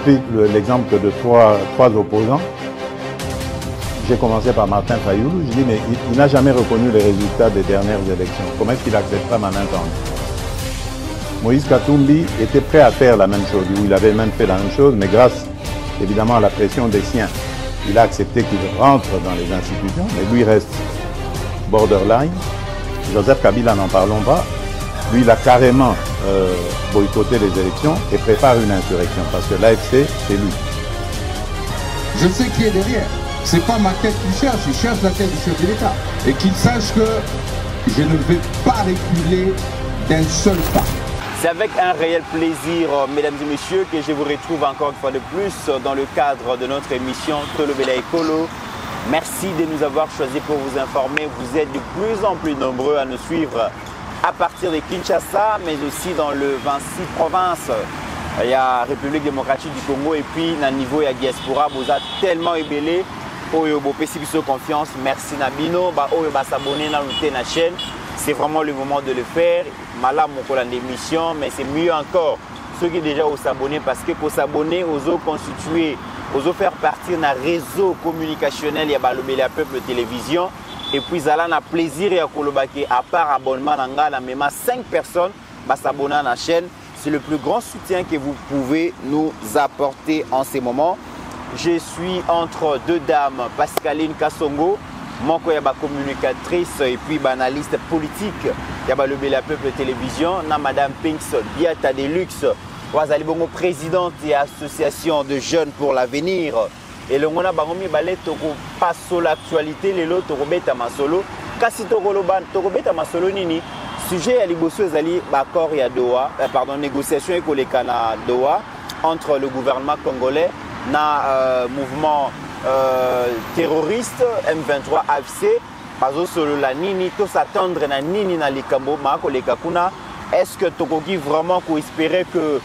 pris l'exemple de trois opposants. J'ai commencé par Martin Fayoulou. Je dis, mais il n'a jamais reconnu les résultats des dernières élections. Comment est-ce qu'il acceptera ma main tendue? Moïse Katumbi était prêt à faire la même chose. Il avait même fait la même chose, mais grâce évidemment à la pression des siens, il a accepté qu'il rentre dans les institutions, mais lui reste borderline. Joseph Kabila, n'en parlons pas. Lui, il a carrément boycotté les élections et prépare une insurrection parce que l'AFC, c'est lui. Je sais qui est derrière. C'est pas ma tête qu'il cherche, il cherche la tête du chef de l'État. Et qu'il sache que je ne vais pas reculer d'un seul pas. C'est avec un réel plaisir, mesdames et messieurs, que je vous retrouve encore une fois de plus dans le cadre de notre émission Tolobela Ekolo. Merci de nous avoir choisis pour vous informer. Vous êtes de plus en plus nombreux à nous suivre à partir de Kinshasa, mais aussi dans le 26 provinces. Il y a République démocratique du Congo et puis, à niveau de la diaspora, vous êtes tellement ébélés. Oyo bopesi biso confiance, merci Nabino, ba oyo ba s'abonner dans la chaîne. C'est vraiment le moment de le faire. Malam mon l'émission, mais c'est mieux encore ceux qui déjà ont s'abonner parce que pour s'abonner aux autres constituer, aux autres faire partir d'un réseau communicationnel, il y a Balobela Peuple Télévision. Et puis Zala a plaisir et à Kolobake à part abonnement dans même 5 personnes va s'abonner à la chaîne. C'est le plus grand soutien que vous pouvez nous apporter en ces moments. Je suis entre deux dames, Pascaline Kassongo, mon communicatrice et puis analyste politique. Il y a le Peuple Télévision, na Madame Pinks Diata Deluxe, Wazali Bongo présidente et association de jeunes pour l'avenir. Et le mona bangomi balé toko passo l'actualité les lots toko beta masolo kasi toko loban toko beta masolo nini sujet à liboso ezali accord ya Doha pardon négociation ekoleka na Doha entre le gouvernement congolais na mouvement terroriste M23 AFC bazo solo la nini to s'attendre na nini na likambo ma koleka kuna est-ce que tokoki vraiment ko espérer que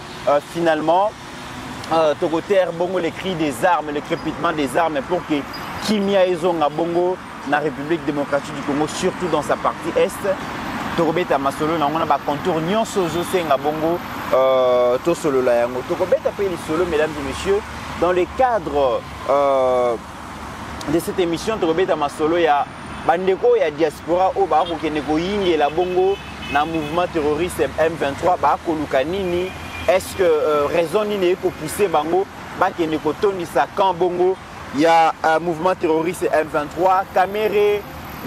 finalement Togoter bongo les cris des armes, le crépitement des armes pour que Kimia Ezonga bongo na République démocratique du Congo surtout dans sa partie est Togobeta masolo na on a contour nyonso josenga bongo to solo la yango Togobeta pe les solo mesdames et messieurs dans le cadre de cette émission Togobeta masolo ya bandeko ya diaspora o ba ko keneko yinge la bongo na mouvement terroriste M23 ba ko lukanini. Est-ce que raison n'est pour pousser Bango, Bakene Kotoni Sakan Bongo, il y a un mouvement terroriste M23, Caméré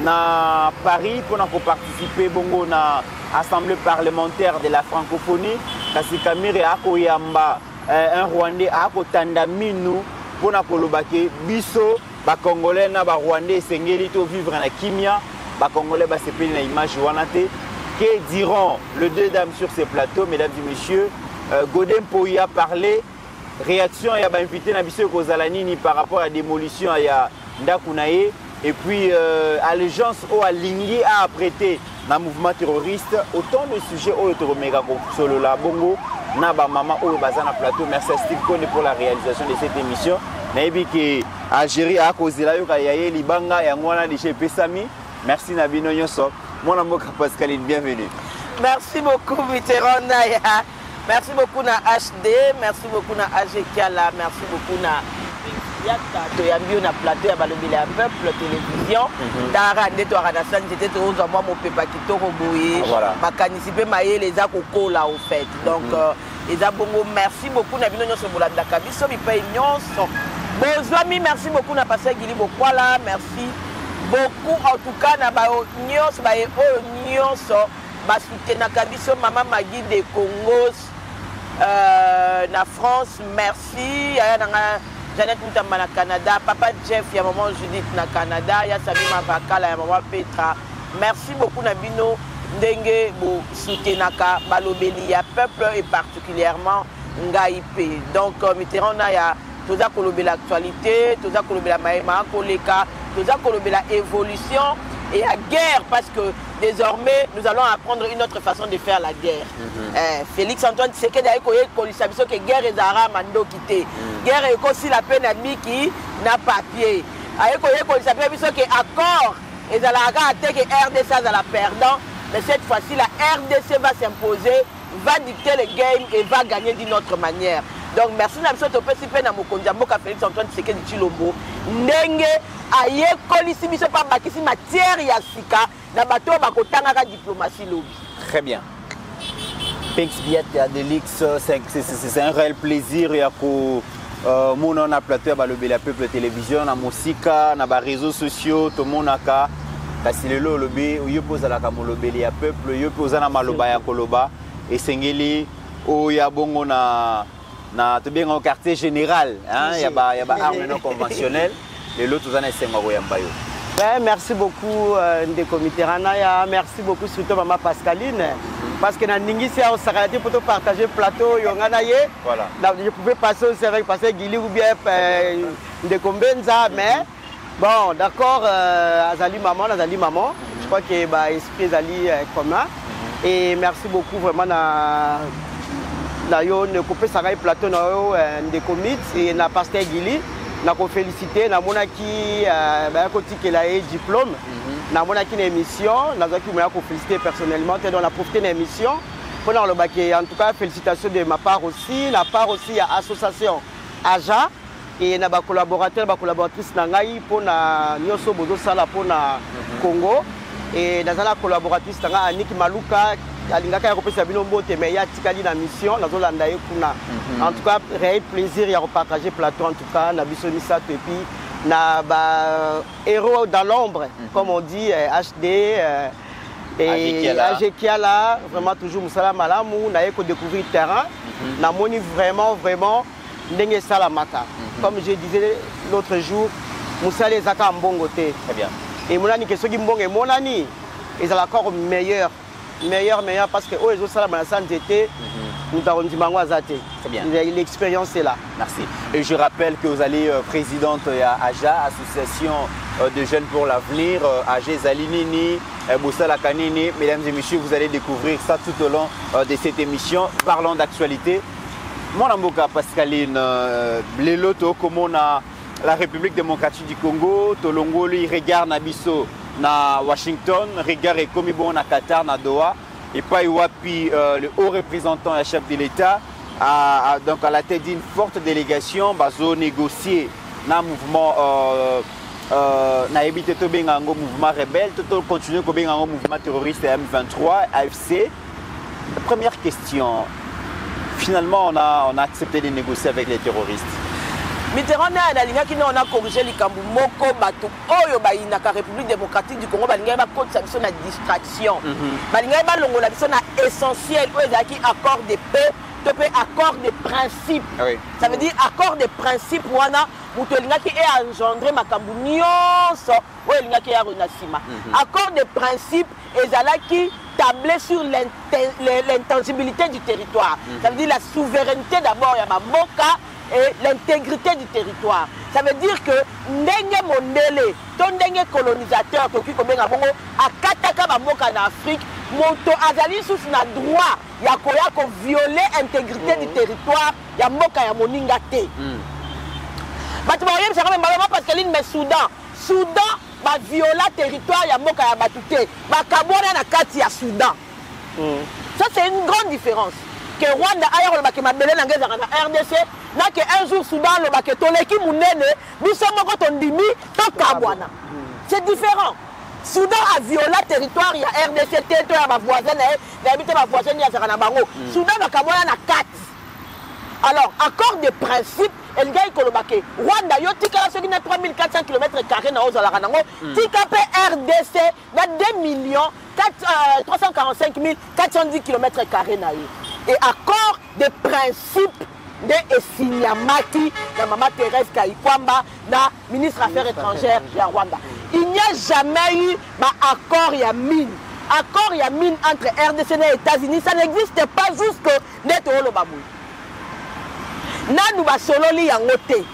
na Paris pour participer Bongo na assemblée parlementaire de la francophonie, kasi Caméré Akoyamba, un Rwandais Akotanda Minou pour Kolobake biso ba Congolais na ba Rwandais sengeli to vivre na Kimia, ba Congolais ba se na image wanate. Que diront les deux dames sur ces plateaux, mesdames et messieurs? Godem Poyi a parlé, réaction il y a invité Nabissé Kozalanini par rapport à la démolition il y a Ndakunaye et puis allégeance au Alingi a apprêté dans le mouvement terroriste autant de sujets au Toromega solo la bongo Naba Mama au Bazana plateau. Merci à Steve Kone pour la réalisation de cette émission. Naibi que Algérie a causé la yoka yaye libanga ya ngwana de chez Pesami. Merci Nabino Nyoso. Mon amour Pascaline, bienvenue. Merci beaucoup Mitterrand Naya. Merci beaucoup na HD, merci beaucoup na AGKala, merci beaucoup na Toyambio na plateau ya Balobela Peuple Télévision. Dara ndeto aradasan j'étais toujours en moi mon papa qui to roboyer. Makanisipe maye les akoko là au fait. Donc les abongo merci beaucoup na bino nyonso bolanda kabiso bi pa nyonso. Bonzwami merci beaucoup na passer Gili Bokwala, merci beaucoup en tout cas na ba nyonso ba nyonso ba soutenir kabiso maman Magui de Congos. Na France, merci. Jeannette Moutamba na Canada, papa Jeff, il y a maman Judith na Canada, il y a Sabima Vakala, il y a maman Petra. Merci beaucoup Nabino Ndenge bo soutenaka Balobeli ya peuple et particulièrement Ngaïpe. Donc Mitterrand na ya toza kolobela l'actualité, toza kolobela maema koleka, toza kolobela évolution et la guerre parce que désormais nous allons apprendre une autre façon de faire la guerre. Félix Antoine Tshisekedi a dit que guerre est à mando quitté. Guerre est aussi la peine admis qui n'a papier. A dit que accord et à la que RDC à la perdant, mais cette fois-ci la RDC va s'imposer, va dicter le game et va gagner d'une autre manière. Donc merci na biso to pesi pe na mokonzi mboka Félix Antoine Tshisekedi Tshilombo ndenge aye kolisi biso pa bakisi matière ya sika na bato bakotanga ka diplomatie lobby. Très bien. Pinks Biat ya Delix, c'est un réel plaisir ya ko mon na plateau ba lobby la peuple télévision na musika na ba réseaux sociaux to monaka kasi lelo lobby yo poza la ka lobby ya peuple yo poza na maloba ya koloba et sengeli o ya bongo na to bien au quartier général hein ya ba armes non conventionnelles lelo tozana esengo ya mbayo. Merci beaucoup Ndeko Mitterrand, merci beaucoup surtout maman Pascaline parce que na ningisi au Sarati pour partager plateau yonganaye. Voilà. Je pouvais passer aussi avec passer Guili ou bien Ndeko Mbenza mais bon d'accord azali maman. Je crois que bah esprit azali commun et merci beaucoup vraiment na yo ne couper Sarai plateau na yo Ndeko Mit et na pasteur Guili. Na ko féliciter na monaki ba ko tikela e diplôme na monaki na émission na zaki mo ko féliciter personnellement dans la profiter na émission pour dans le baquet en tout cas félicitations de ma part aussi la part aussi à association Aja et na ba collaborateur ba collaboratrice na ngai pour na nyoso bozo sala pour na Congo et dans la collaboratrice na Annick Maluka alingaka ya kopesa bino mbote mais ya tikali na mission na zolanda ye kuna en tout cas réel plaisir ya repartager plateau en tout cas na biso misato et puis na ba héros dans l'ombre comme on dit HD et Ajekiala vraiment toujours musala malamu na ye ko découvrir terrain na moni vraiment ndenge salamaka comme je disais l'autre jour musala ezaka mbongo te. Très bien. Et monani que soki mbongo monani ils ont encore meilleur parce que les autres salles santé nous avons dit très bien. L'expérience est là. Merci. Et je rappelle que vous allez présidente à AJA, association de jeunes pour l'avenir, AG Zalinini, Boussala Kanini. Mesdames et messieurs, vous allez découvrir ça tout au long de cette émission. Parlons d'actualité. Mon amboka Pascaline, les lotos comme on a la République démocratique du Congo, Tolongoli regarde Nabiso na Washington, regard et comme bon na Qatar, na Doha, et pas Iwapi, le haut représentant et chef de l'État, donc à la tête d'une forte délégation, bazo négocier na mouvement, na éviter tout bien un mouvement rebelle, tout continuer comme un mouvement terroriste M23, AFC. Première question, finalement on a accepté de négocier avec les terroristes. Mitterrand on a corrigé les Kambu Moko Batou Oyo Bainaka République démocratique du Congo Balinga ba code ça na distraction. Balinga ba longola biso na essentiel oyo ezaki accord de paix, topé accord de principe. Oui. Ça veut dire accord de principe wana muto lingaki e engendrer makambu nyonso oyo lingaki ya renasima. Accord de principe ezalaki tablé sur l'intangibilité du territoire. Ça veut dire la souveraineté d'abord ya Maboka et l'intégrité du territoire. Ça veut dire que ndenge mondele, ton ndenge colonisateur toki ko benga bongo akataka bamoka na Afrique, moto azali sous na droit ya koya ko violer intégrité du territoire ya mboka ya moninga te. Batu ba yem sakame malama parce que l'île mais Soudan ba viola territoire ya mboka ya batute, ba kabona na kati ya Soudan. Ça c'est une grande différence. Que Rwanda ailleurs le baké mabele na ngeza na RDC na que un jour Soudan le baké toleki munene biso moko tondimi to kabwana. C'est différent. Soudan a violé le territoire ya RDC to ya ba voisin na habité ba voisin ya zakana bango. Soudan ba kabwana na 4. Alors accord de principe el gars ko le baké Rwanda yo tika ce qui na 3400 km² na ozala kanango tika pe RDC na 2 345 410 km² na yo. Et accord de principe de Esinyamaki, de Maman Thérèse Kayikwamba, la ministre des Affaires étrangères de Rwanda. Il n'y a jamais eu accord et mine. Accord et mine entre RDC et les États-Unis, ça n'existe pas jusqu'au Neto Babou. Nous solo li yangote.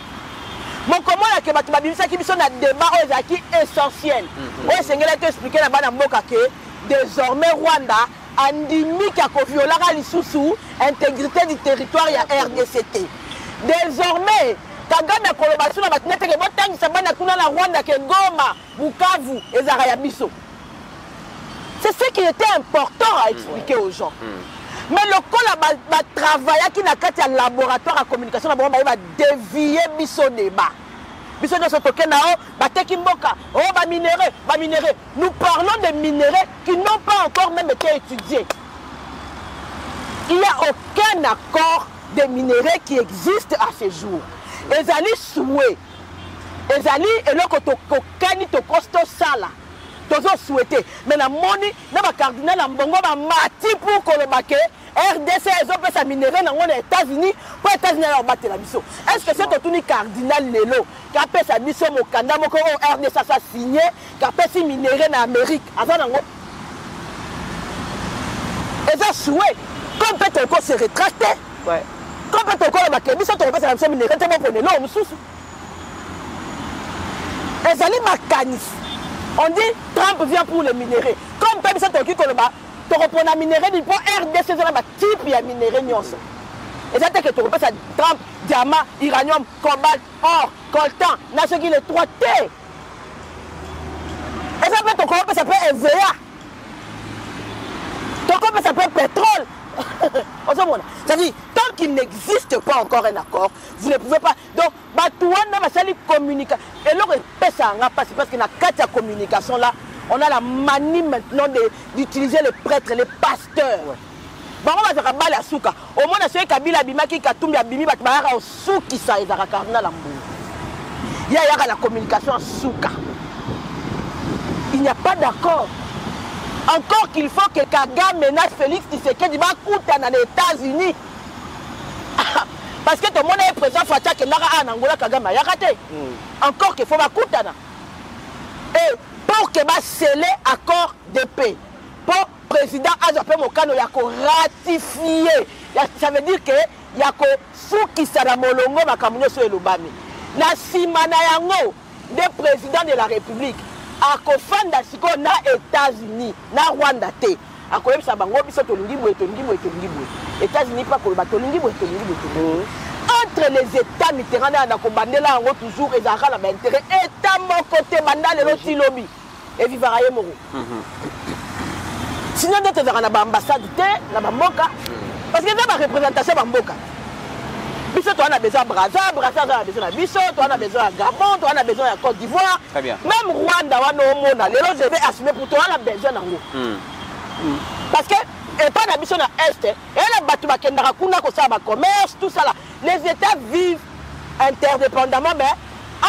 Mon comment la que batu babimisa ki biso na débat ozaki essentiel. Ouais, c'est ngela te expliquer na bana mboka que désormais Rwanda andimiki a viola lisusu intégrité du territoire ya RDCT. Désormais, Kagame kolobation na batinete ke botangisa bana kuna na Rwanda ke Goma, Bukavu ezara ya biso. C'est ce qui était important à expliquer aux gens. Mais le col va travailler qui n'a qu'à un laboratoire de communication, va dévier biso débat. Biso de ce token là, va tekimboka, oh va minérer. Nous parlons de minéraux qui n'ont pas encore même été étudiés. Il n'y a aucun accord de minéraux qui existe à ce jour. Les alliés souhaitent. Les alliés et là que tu costo sala. Toujours souhaité. Mais la monnaie, le cardinal Ambongo va mati pour que le baquet RDC et autres ça minéraux dans les États-Unis pour les États-Unis leur battre la mission. Est-ce que c'est tout cardinal Lelo qui a fait sa mission au Canada, mon RDC ça signé, qui a fait ses minéraux en Amérique. Et ça souhait. Comme peut-être encore se rétracter. Ouais. Comme peut-être encore le baquet, mission tu repasses la mission minéraux, tu vas prendre l'homme sous. Les alliés mécanistes. On dit Trump vient pour les minéraux. Comme peut être que tu reprends la minéraux, il prend RDC, c'est un type de minéraux. Et c'est que tu reprends Trump, diamant, uranium, cobalt, or, coltan, n'a ce qui est 3T. Et ça peut ton corps, ça peut EVA. Ton corps, ça peut être pétrole. C'est-à-dire, tant qu'il n'existe pas encore un accord, vous ne pouvez pas. Donc, tout le monde va communiquer. Et là, ça parce que dans la communication, là, on a la manie maintenant d'utiliser les prêtres, les pasteurs. Bon, on va se rabattre la souka. Au moins, c'est Kabila Bimaki Katumbi Abimi, il y a un souki, ça, il y a la communication en souka. Il n'y a pas d'accord. Encore qu'il faut que Kagame menace Félix Tshisekedi va coûter dans les États-Unis. Parce que tout le monde est présent, Fatia Kendara en Angola, Kagame a raté. Encore qu'il faut coûter. Et pour que va sceller accord de paix, pour le président Azapé Mokano il y a ratifié. Ça veut dire que il y a Souki Saramolongo Makamunyo sur Lubami. La Simana Yango, des présidents de la République. A kofanda siko na États-Unis na Rwanda te akoyebisa bango biso tolingi boye États-Unis pas ko ba tolingi boye entre les États Mitterrand na ko bandela ngo toujours ezaka na intérêt État mon côté bandale lo tilobi et vivara ye moro sinon d'autres na ba ambassade te na ba mboka parce que na ba représentation ba mboka biso toi on a besoin de Brazza, on a besoin de Bisso, toi on a besoin de Gabon, toi on a besoin de Côte d'Ivoire. Même Rwanda, je vais assumer pour toi on a besoin de parce que, et pas la mission dans l'Est, et la Batouba Kendara Kuna, commerce, tout ça là. Les États vivent interdépendamment, mais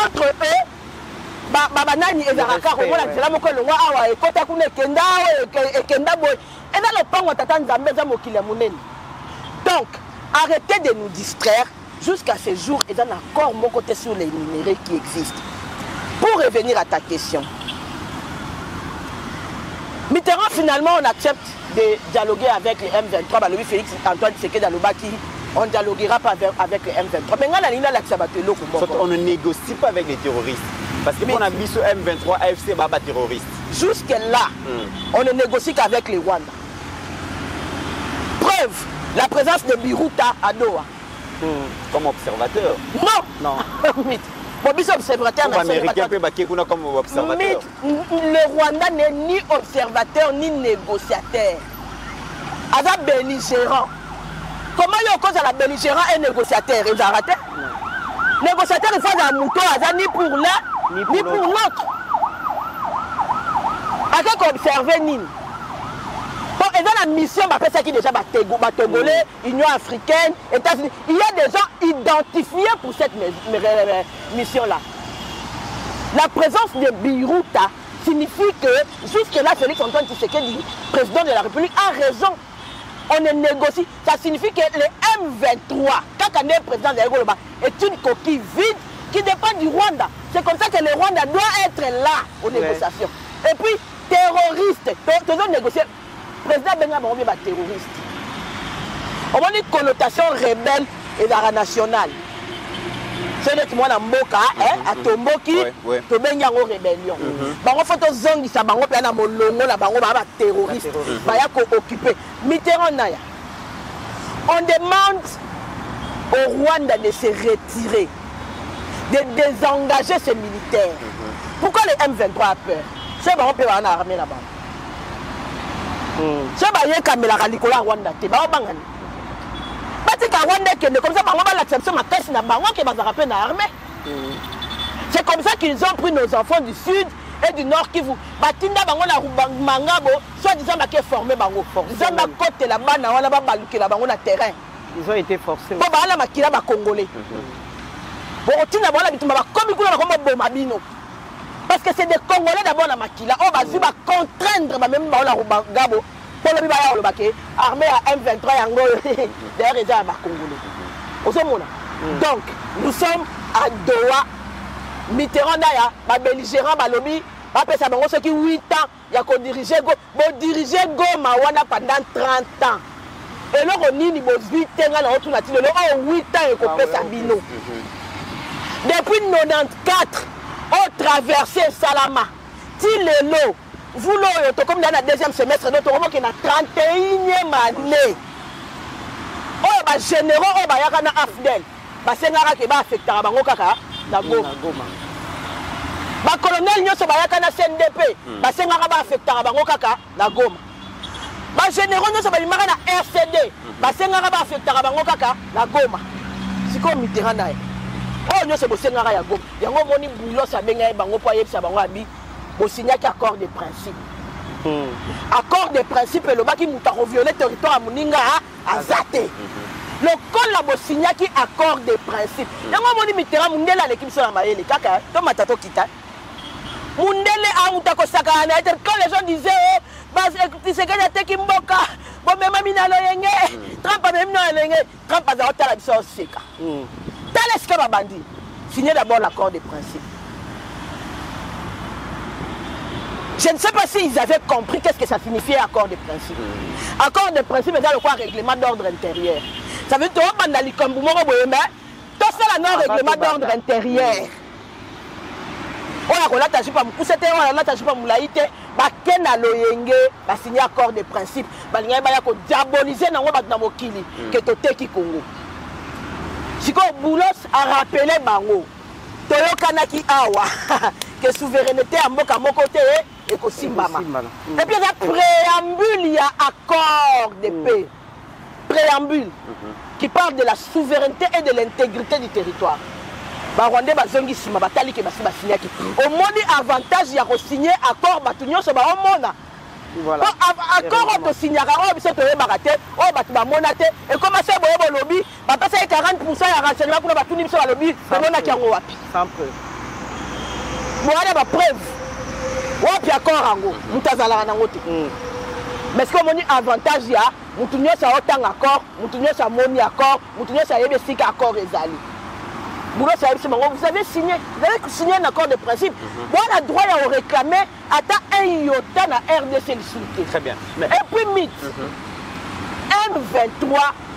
entre eux, Babanani et Zaraka, on a dit là, mon collègue, et Kota Kuna, Kenda, et Kenda Boy. Et dans le pan, on t'attend Zambeza Mokilamunen. Donc, arrêtez de nous distraire jusqu'à ce jour et d'un accord mon côté sur les minéraux qui existent. Pour revenir à ta question, Mitterrand finalement on accepte de dialoguer avec les M23. Louis Félix Antoine Tshisekedi Alobaki, on ne dialoguera pas avec les M23. Mais on ne négocie pas avec les terroristes. Parce que on a vu sur M23, AFC Baba terroriste. Jusque là, on ne négocie qu'avec les Rwandais. Preuve. La présence de Biruta à Doha. Comme observateur? Non. Bon, observateur américain peut baquer comme observateur. Le Rwanda n'est ni observateur ni négociateur. Avec belligérant. Comment il y a cause à la belligérant et négociateur? Ils ont raté. Négociateur, il faut un mouton, ni pour l'un, ni pour l'autre. Avec observer ni. Bon, et dans la mission, après ça qui déjà Togolais, Union africaine, États-Unis, il y a des gens identifiés pour cette mission-là. La présence de Biruta signifie que jusque-là, Félix Antoine Tshisekedi, président de la République, a raison. On ne négocie. Ça signifie que le M23, quand on est président de la République, est une coquille vide qui dépend du Rwanda. C'est comme ça que le Rwanda doit être là aux négociations. Et puis, terroriste, toujours négocier. Le président Benga Barombi est terroriste. On a une connotation rebelle et d'ara nationale. C'est le moi dans Mboka, à Tomboki, to Benga en rébellion. Bango photo zongi sa bango pe na molongo la bango ba terroriste. Ba ya ko occuper. Mitterrand naya. On demande au Rwanda de se retirer, de désengager ses militaires. Pourquoi les M23 a peur? C'est bango pe en armée là-bas. c'est ba ye kamela kalikola Rwanda te ba bangani batika Rwanda kende comme ça bango ba la tsamso makasi na bango ke bazaka pe na armée. C'est comme ça qu'ils ont pris nos enfants du sud et du nord Kivu. Batinda bango na mangabo soit disant ba ke formé bango disant ba côté la bana wana ba baluke la bango na terrain. Ils ont été forcés. Bon ba la makila ba congolais. Bon tina bona bitumba ba komi kuna ba kombo mabino. Parce que c'est des Congolais d'abord la makila. On va dire contraindre même ba la gabo pour le bibaya le baké armée à M23 yango derrière les ba congolais. Osomona. Donc nous sommes à Doha. Mitterrand ya ba belligérant ba lobby ba pesa bango ceux qui 8 ans ya ko diriger go Goma wana pendant 30 ans. Et là on nini bo 8 ans na otu na tilo le 8 ans ko pesa bino. Depuis 94 on traversé Salama. Ti lelo vous l'avez comme dans la deuxième semestre notre moment qui na 31e année. Oh ba généraux oh ba yakana afdel. Ba sengara ke ba affectera bango kaka na Goma. Ba colonel nyoso ba yakana CNDP. Ba sengara ba affectera bango kaka na Goma. Ba généraux nyoso ba limaka na RCD. Ba sengara ba affectera bango kaka na Goma. Siko Mitterrand na. Oh nyoso bo sengara ya Goma. Yango moni bulo sa benga bango po yebisa bango abi. Bo signer accord de principe. Accord de principe le baki mutako violer territoire à Muninga à Zate. Le col la bo signer qui accord de principe. Yango moni Mitterrand mundela l'équipe sur la maïle kaka to matato kita. Mundele a mutako sakana quand les gens disaient oh bas écoutez c'est que te kimboka bo même mina lo yenge Trump même no yenge Trump a za otala biso seka. Tales que babandi signer d'abord l'accord de principe. Je ne sais pas s'ils avaient compris qu'est-ce que ça signifiait accord de principe. Accord de principe est dans le quoi règlement d'ordre intérieur. Ça veut dire que dans les Kamboumoro Boyeme, tout ça là règlement d'ordre intérieur. On a l'attaché pas c'était on a l'attaché pas moulaïté, ba kena loyenge, ba signer accord de principe, ba linga ba ko diaboliser nango ba na mokili que toteki Congo. Siko Boulos a rappelé bango. Toyokanaki awa que souveraineté à mboka moko te et ko simbama. Et puis il préambule, il y a accord de paix. Préambule qui parle de la souveraineté et de l'intégrité du territoire. Ba Rwanda bazongi sima batali ke basi basinyaki. Au moni avantage ya ko signer accord batunyo so ba omona. Voilà. Accord on signera on biso to yebakate o batu ba monate et comment ça boye lobby ba pesa 40% ya renseignement pour batuni biso ba lobby mona ki yango wapi. Sans preuve. Voilà ba preuve. Wapi accord ango mutazala na ngote. Mais ce que moni avantage ya mutunyo sa otang accord, mutunyo sa moni accord, mutunyo sa yebe sika accord ezali. Vous avez signé un accord de principe. Vous avez le droit de réclamer à un iota na RDC. Très bien. Et puis, mythe. M23,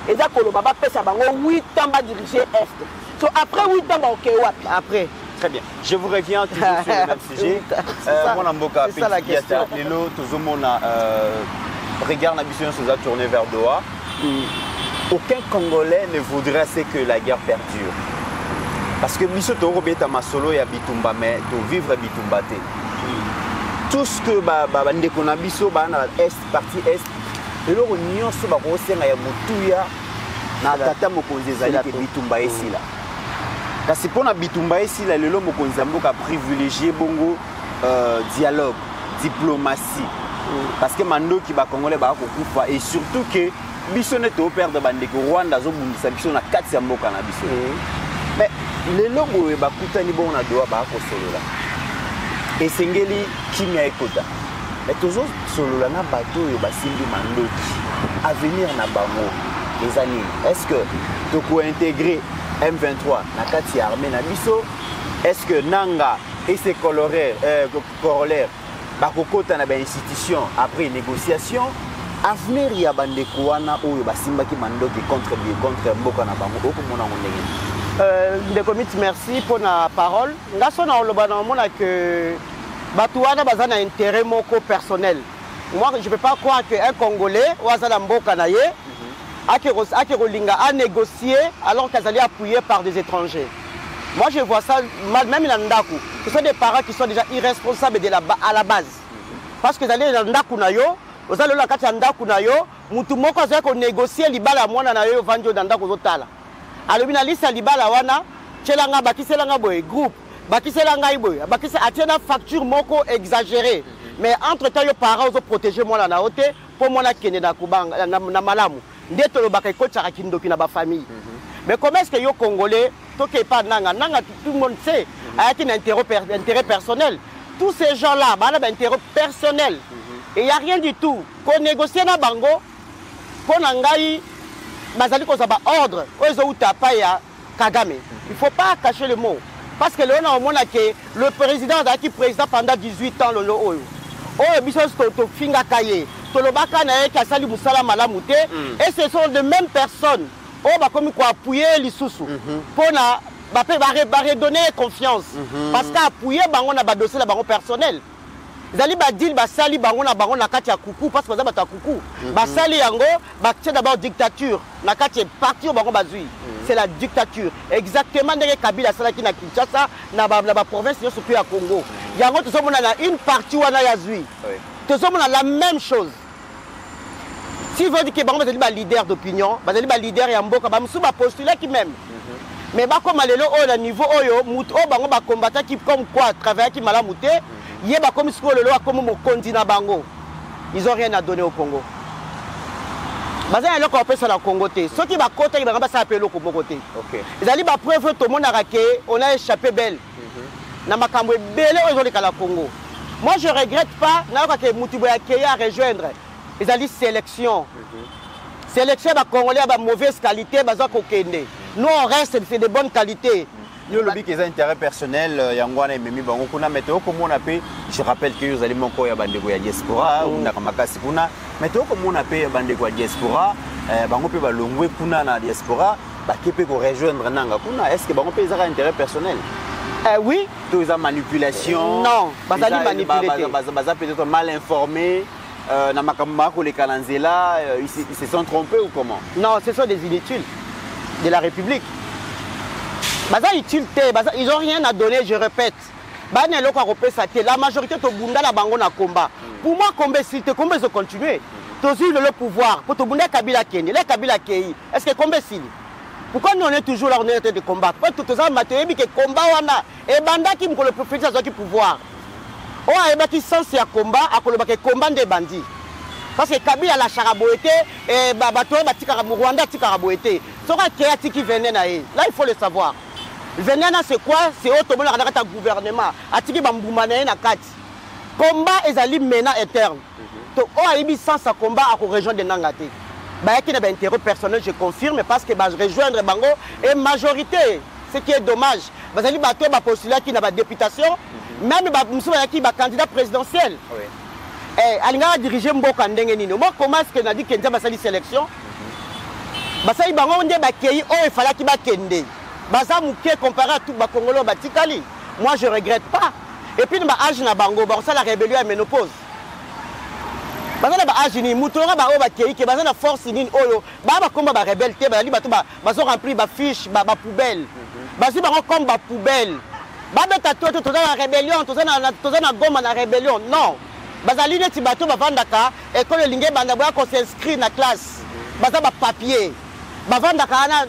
et ça, le baba pèse à 8 ans à diriger Est. So, après 8 ans, ok, wapi. Après. Très bien. Je vous reviens toujours sur le même sujet. C'est ça la question. Lelo, tout le monde regarde la mission sur la tournée vers Doha. Aucun Congolais ne voudrait que la guerre perdure. Parce que Miso Toro Beta Masolo ya Bitumba, mais to vivre Bitumba. Tout ce que Ndekona Biso, Est, partie Est, et là, on y a souvent aussi un Moutuya, Natata Mokonze Zali que Bitumba ici là. Parce que pour la Bitumba ici là, le Mokonze a privilégié bongo dialogue, diplomatie. Parce que Mando qui va Congolais va kufa et surtout que Biso n'est au père de Bandeko Rwanda zo bundisa Biso na 4 mboka na Biso. Mais les lobos et bakutani bon na doa ba ko solola. Et sengeli kimia ekota. Mais toujours solola na bateau et basimbi mandoki. Avenir na bango les années. Est-ce que tu peux intégrer M23 na kati armée na biso? Est-ce que nanga et ses corollaires bakokota na ba institution après négociation? Avenir ya bandeko wana oyo basimbaki mandoki contre mboka na bango okomona ngondenge. Merci pour la parole. Que Batouana a un intérêt personnel. Moi, je ne peux pas croire qu'un Congolais a négocié alors qu'elle est appuyée par des étrangers. Moi, je vois ça, même dans Ndaku. Ce sont des parents qui sont déjà irresponsables à la base. Parce que les Ndaku, oza lelo na kati ya ndako na yo mutu moko azali konégocie libala ya mwana na yo ovandi yo na ndako ozotala alobi na lisa libala wana tielanga bakiselanga boye groupe bakisela ngai boye atie na facture moko exagéré mais entre temps yo parents ozoprotéger mwana na yo te mpo mwana kende na kubanga na malamu nde tolobaka ekotiaka kindoki na bafamille mais comment est-ce que yo congolais toke pas nanga tout le monde sait ayaki na intérêt personnel tous ces gens là bana ba intérêt personnel et il y a rien du tout ko négocier na bango mpo na ngai bazali kozaba ordre oyo ezouta pa ya Kagame. Il faut pas cacher le mot parce que là on a que le président azalaki président pendant 18 ans lolo oyo biso to finga kaye tolobaka na ye kasali musala malamu te et ce sont de mêmes personnes bakomi ko appuyer lisusu pona ba redonner confiance parce qu'appuyer bango na ba dossier la bango personnel zali ba deal basali bango na kati ya kuku parce que baza bata kuku basali yango batie d'abord dictature na kati ya parti bango bazui c'est la dictature exactement ndenge Kabila salaki na Kinshasa na ba province yo surtout ya Congo yango tozomona na une partie wana ya zui tozomona la même chose. Si vous dites que vous êtes un leader d'opinion, vous êtes un leader et un mboka, vous êtes un postulat qui même. Mais comme au niveau où combattant qui comme quoi travailler qui mal mouté, il y a comme si comme continent bango. Ils n'ont rien à donner au Congo. Parce que on peut sur le Congo. Ceux qui va côté ils vont pas s'appeler au Congo côté. Ils allaient ba preuve tout le monde on a échappé belle. Na makambo belle aujourd'hui à la Congo. Moi je regrette pas na que Moutiboya Keya rejoindre. Ils allaient sélection. Sélection des Congolais de mauvaise qualité, nous on reste c'est de bonne qualité. Le lobby qui a intérêt personnel, Yangwana et Mimi Bangokuna, météo comme on appelle, je rappelle que vous allez mon coin à Bandego à diaspora, ou Nakamakasi Kuna, météo comme on appelle Bandego à diaspora, Bangope Balongwe Kuna na diaspora, Bakepe pour rejoindre Nanga Kuna, est-ce que Bangope a intérêt personnel? Oui. Tous les manipulations. Non, Bazali manipulé. Baza peut-être mal informé. Ils se sont trompés ou comment? Non, ce sont des inutiles de la République. Ils n'ont rien à donner, je répète. La majorité de Bunda la bango na combat. Pour moi, combat s'il te combat, ils ont continué. Tous le pouvoir. Pour te Bunda Kabila Kenya, les Kabila Kenya. Est-ce que combat s'il? Pourquoi nous on est toujours là, on est en train de combattre? Pourquoi tout ça, Mathéo, que combat wana et banda qui me le profiter à qui pouvoir. Oh, il y a qui sens à combat, à combat des bandits. Parce que Kabila la charaboété et Babato, Rwanda, Tikaraboété. Ce qui venait là, il faut le savoir. Venait c'est quoi? C'est autrement le gouvernement. Atiki Bamboumane na Kati. Combat est allé maintenant interne. Donc, oh, il y a sens à combat à la région de Nangate. Il y a un intérêt personnel, je confirme, parce que je rejoindre Bango et majorité. Ce qui est dommage. Vous allez battre un postulat qui n'a pas de députation. Même si candidat présidentiel, il a dirigé Mboka Ndengenino. Moi, comment est-ce que dit qu'il y a une sélection? Il fallait qu'il y ait comparé à tout le Congolais. Moi, je ne regrette pas. Et puis, la rébellion à ménopause. La force rebelle, fiche, poubelle. Comme poubelle. La rébellion, la rébellion. Non. Bazali neti bato bavandaka école lingue bandabwa ko s'inscrit na classe. Baza ba papier. Bavandaka na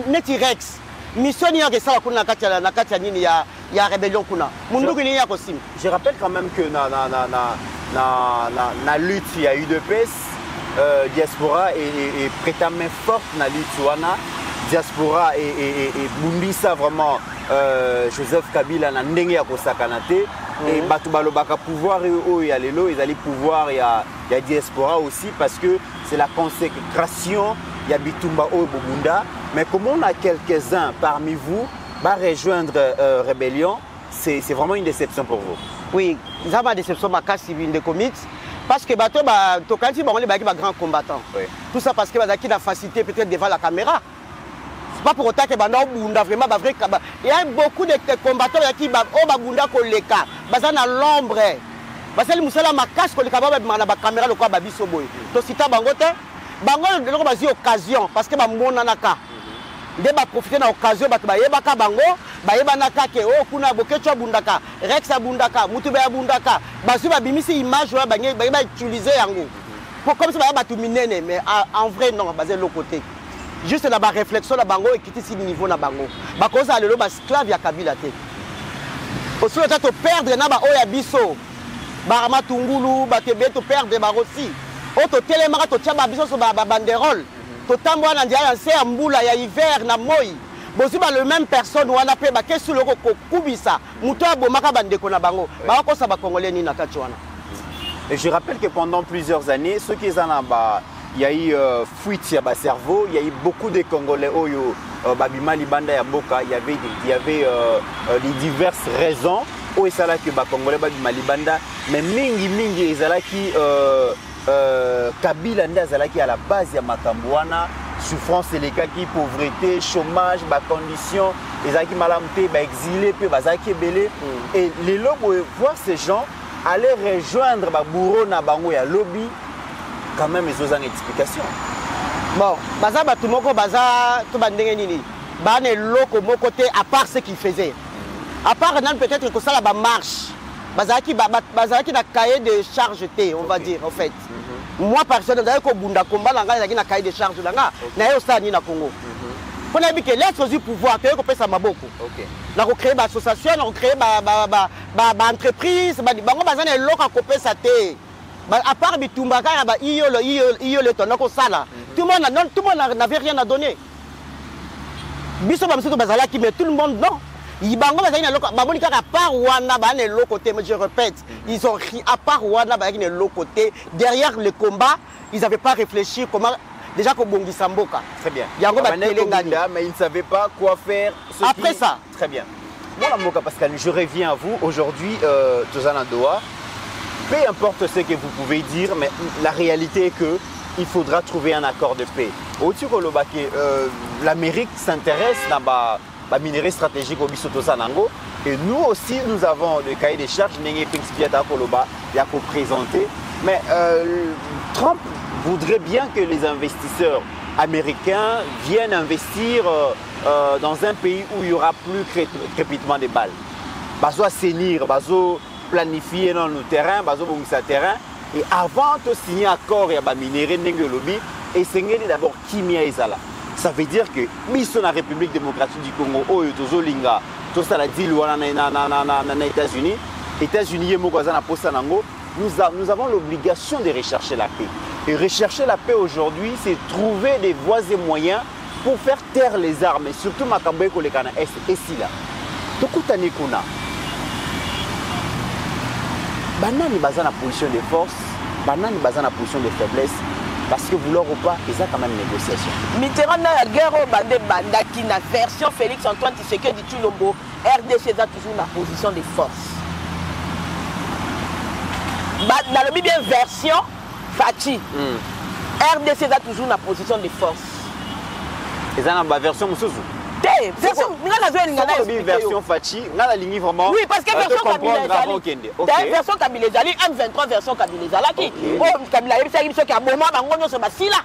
neti Rex. Mission ya kesala kuna na kati ya nini ya rébellion kuna. Munduku ni ya kosim. Je rappelle quand même que na lutte il y a eu de PES, diaspora est prétendant forte na lutte wana. Diaspora et Bundisa vraiment Joseph Kabila na ndenge ya kosakanate et batu balobaka pouvoir et alelo ils allaient pouvoir il y a diaspora aussi parce que c'est la consécration il y a Bitumba au Bobunda mais comme on a quelques-uns parmi vous va rejoindre rébellion c'est vraiment une déception pour vous. Oui, ça va déception ma cas civil de commit parce que bato ba tokanti ba on est ba grand combattant. Tout ça parce que bazaki la facilité peut-être devant la caméra. Pas pour autant que Bunda vraiment vrai. Il y a beaucoup de combattants qui Bunda koleka bazana l'ombre basali musala makasi koleka ba caméra le quoi babiso boy to sita bango te bango le bazi occasion parce que ba mona naka de ba profiter na occasion ba yebaka bango ba yebanaka ke o kuna bokecho bundaka Rex bundaka mutu ba bundaka bazu ba bimisi image ba utiliser yango comme ça va tout minene mais en vrai non basé l'autre côté juste la réflexion la bango et quitter ce niveau na bango ba cause à le ba esclave ya Kabila te aussi on to perdre na ba oya biso ba matungulu ba tebe to perdre ba aussi o to telemaka to tia ba biso so ba banderole to tambwa na ndia ya se mbula ya hiver na moi bosi ba le même personne wana pe ba kesu loko kubisa muto abomaka bandeko na bango ba ko sa ba congolais ni na kati wana. Et je rappelle que pendant plusieurs années, ceux qui sont là-bas, il y a eu fuite sur le cerveau, il y a eu beaucoup de Congolais, Babima Libanda Yaboka, il y avait les diverses raisons où il y a que Congolais Babima Libanda, mais mingi il y a qui Kabila qui à la base il y a Makambouana, souffrance et les cas qui pauvreté, chômage, conditions, les qui malamté, exilés, puis qui belé, et les lobes voir ces gens aller rejoindre Bourreau na bango ya lobby, quand même ils ont une explication. Bon, baza batu moko baza to bandenge nini. Ba ne loko mo côté à part ce qu'il faisait. À part nan peut-être que ça la marche. Baza qui na cahier de charge T, on va dire en fait. Moi personnellement d'ailleurs ko bunda combat na nga na cahier de charge na nga na yo ça ni na Congo. Pour que l'être du pouvoir, que vous payez beaucoup. Nous avons créé une association, nous avons créé une entreprise, nous avons créé une entreprise. À part Bitumbaka, il y a le temps, tout le monde n'avait rien à donner. Mais tout le monde non. À part Wana, je répète, ils ont ri à part Wana, côté. Derrière le combat, ils n'avaient pas réfléchi comment. Déjà que Bongi Samboka. Très bien. Mais ils ne savaient pas quoi faire. Après ça. Très bien. Moi, Moka Pascal, je reviens à vous. Aujourd'hui, Tozana Doha, peu importe ce que vous pouvez dire, mais la réalité est qu'il faudra trouver un accord de paix. Au-dessus de l'Amérique s'intéresse à la minerai stratégique au Bisoto-Sanango. Et nous aussi, nous avons le cahier des charges, il y a pour présenter. Mais Trump voudrait bien que les investisseurs américains viennent investir dans un pays où il n'y aura plus crépitement de balles. Bazo assainir, bazo planifier dans le terrain, bazo bongisa terrain. Et avant de signer un accord, il y a minéré lobby et c'est d'abord Kimia Ezala. Ça veut dire que mission la République démocratique du Congo, Oyotozo Linga, tout ça la dit les États-Unis, États-Unis nous avons l'obligation de rechercher la paix. Et rechercher la paix aujourd'hui, c'est trouver des voies et moyens pour faire taire les armes. Et surtout, Makamboé Kolekana Est et Sila. Tokutane Kuna. Banani baza na position de force, banani baza na position de faiblesse. Parce que vouloir ou pas, ils ont quand même négociation. Mitterrand na guerre au bande bandaki na version Félix Antoine Tshisekedi Tshilombo, RDC a toujours na position de force. Dans le bien version Fachi, RDC a toujours la position de force. Et ça, la version Moussouzou. Version Fachi, la ligne vraiment. Oui, parce que version Kabila version Kabila Zali, M23 version Kabila Zali. Oh, Kabila Zali, qui a moment bangono se basila.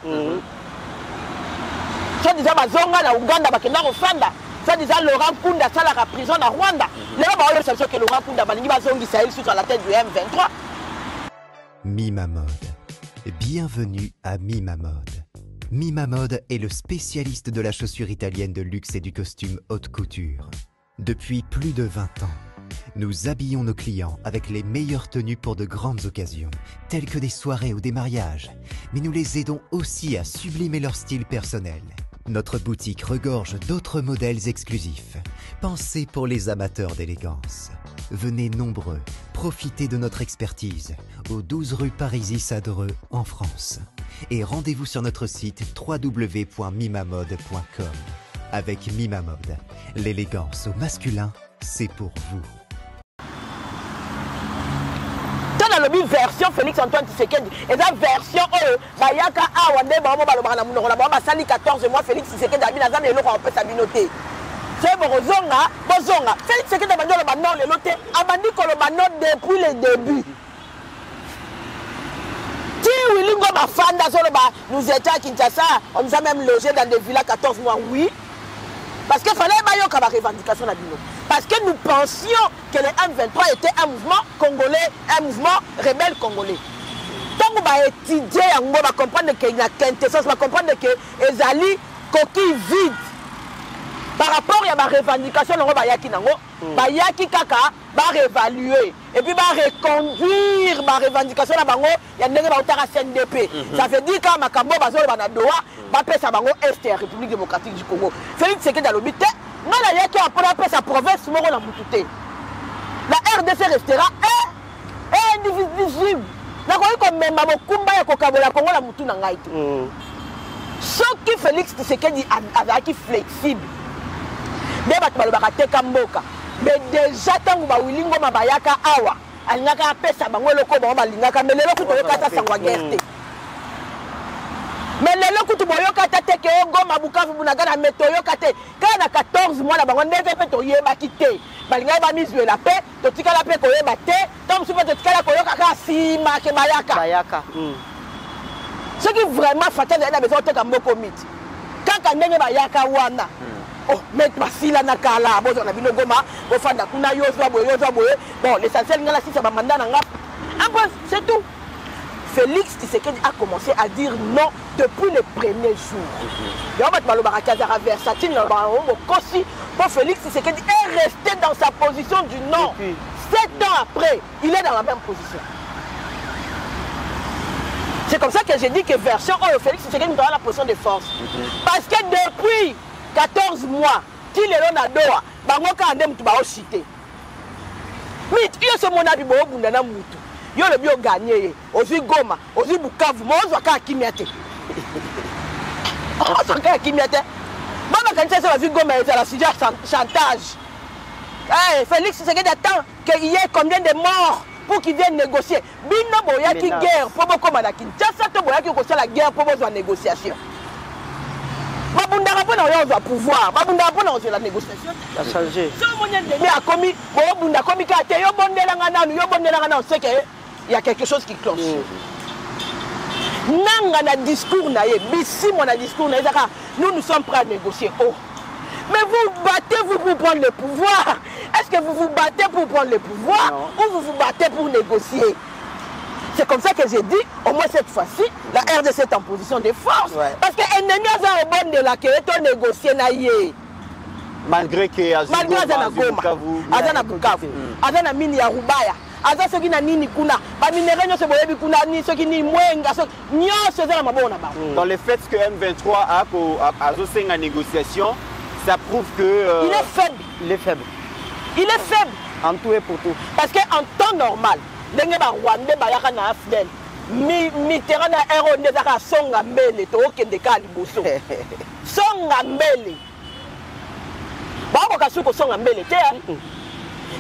Ça disait Bazonga na Uganda bakenda ofanda. Ça disait Laurent Kunda ça la prison na Rwanda. Là ba on sait que Laurent Kunda balingi bazongi Sahel sur la tête du M23. Mima Mode. Bienvenue à Mima Mode. Mima Mode est le spécialiste de la chaussure italienne de luxe et du costume haute couture. Depuis plus de 20 ans, nous habillons nos clients avec les meilleures tenues pour de grandes occasions, telles que des soirées ou des mariages, mais nous les aidons aussi à sublimer leur style personnel. Notre boutique regorge d'autres modèles exclusifs, pensés pour les amateurs d'élégance. Venez nombreux, profitez de notre expertise au 12 rue Parisis-Sadreux en France. Et rendez-vous sur notre site www.mimamode.com. Avec Mima Mode, l'élégance au masculin, c'est pour vous. Dans le version Félix Antoine Tshisekedi, et la version Bayaka Awande Bama Sali 14 mois Félix Tshisekedi Abinazan et l'eau en peut s'abinoter. C'est Borozonga, Bozonga. Félix Tshisekedi Abandon le banon le loté, Abandi Kolobano depuis le début. Nous étions à Kinshasa, on nous a même logé dans des villas 14 mois, oui. Parce qu'il fallait qu'il y ait une revendication. Parce que nous pensions que le M23 était un mouvement congolais, un mouvement rebelle congolais. Tant qu'on va étudier, on va comprendre qu'il y a quintessence, on va comprendre que les alliés coquilles vides. Par rapport à ma revendication, on va yaki nango, ba yaki kaka, ba réévaluer et puis ba reconduire ma revendication na bango, ya ndenge ba utara CNDP. Ça veut dire que makambo bazolo bana doa, ba pesa bango est République démocratique du Congo. Félix Tshisekedi alobité, ngala yaki apona pesa province moko na mutute. La RDC restera indivisible. Na ko ko memba mokumba ya kokabola Congo la mutu na ngai te. Ce qui Félix Tshisekedi avec flexible. Mais déjà, tant que vous avez bayaka awa, alingaka pesa bango loko bango balingaka mais lelo kuto yokata sangwa guerre. Mais lelo kuto boyokata te ke Goma Bukavu bunaga na meto yokate. Kana 14 mois na bango ndenge pe to yeba kité. Balinga ba mise la paix, to tika la paix ko yeba te, tom super to tika la ko yokaka sima ke bayaka. Ce qui vraiment fatal na besoin de mboko miti. Kaka ndenge bayaka wana. Oh, mais Basila Nakala, bon, on a vu le Goma, au fond d'Akuna, Yoswa Boye. Bon, l'essentiel, c'est un mandat. Après, c'est tout. Félix Tshisekedi a commencé à dire non depuis le premier jour. Il y a un Malobara versatile, pour Félix Tshisekedi est resté dans sa position du non. 7 ans après, il est dans la même position. C'est comme ça que j'ai dit que version Félix Tshisekedi est dans la position de force. Parce que depuis 14 mois, qui est là dans Doha, bangoka andem tu ba cité. Mais il y a ce mon abi bo bundana mutu. Yo le bio gagné, ozi Goma, ozi Bukavu, mo zo ka kimiate. Oh, zo ka kimiate. Mama quand ça va Goma et la sujet chantage. Eh, Félix Tshisekedi attend qu'il y ait combien de morts pour qu'ils viennent négocier. Bino boya qui guerre pour beaucoup na Kinshasa to boya qui ko la guerre pour besoin de négociation. Babunda rapona on pouvoir, babunda rapona on la négociation. Ça a changé. Si on a commis, babunda commis ka te yo bondela ngana, on sait que il y a quelque chose qui cloche. Nanga na discours na ye, bisi mon discours na ezaka, nous sommes prêts à négocier. Oh. Mais vous battez-vous pour prendre le pouvoir? Est-ce que vous vous battez pour prendre le pouvoir ou vous vous battez pour négocier? C'est comme ça que j'ai dit, au moins cette fois-ci, la RDC est en position de force. Ouais. Parce que l'ennemi a un bon de la qui est négocié. Malgré que Azana Goma, Azana Bukavu, Azana Mini Yarubaya, Azana ceux qui n'ont ni Kuna, pas minéré, ne se voyait Kuna, ni ceux qui n'y mouenga, ni ceux qui n'ont dans le fait que M23 a osé la négociation, ça prouve que. Il est faible. Il est faible. Il est faible. En tout et pour tout. Parce qu'en temps normal, ndenge ba Rwanda ba yaka na Afdel Mitterrand na héros ndezaka songa mbele to okende ka liboso songa mbele ba ko kasuko songa mbele te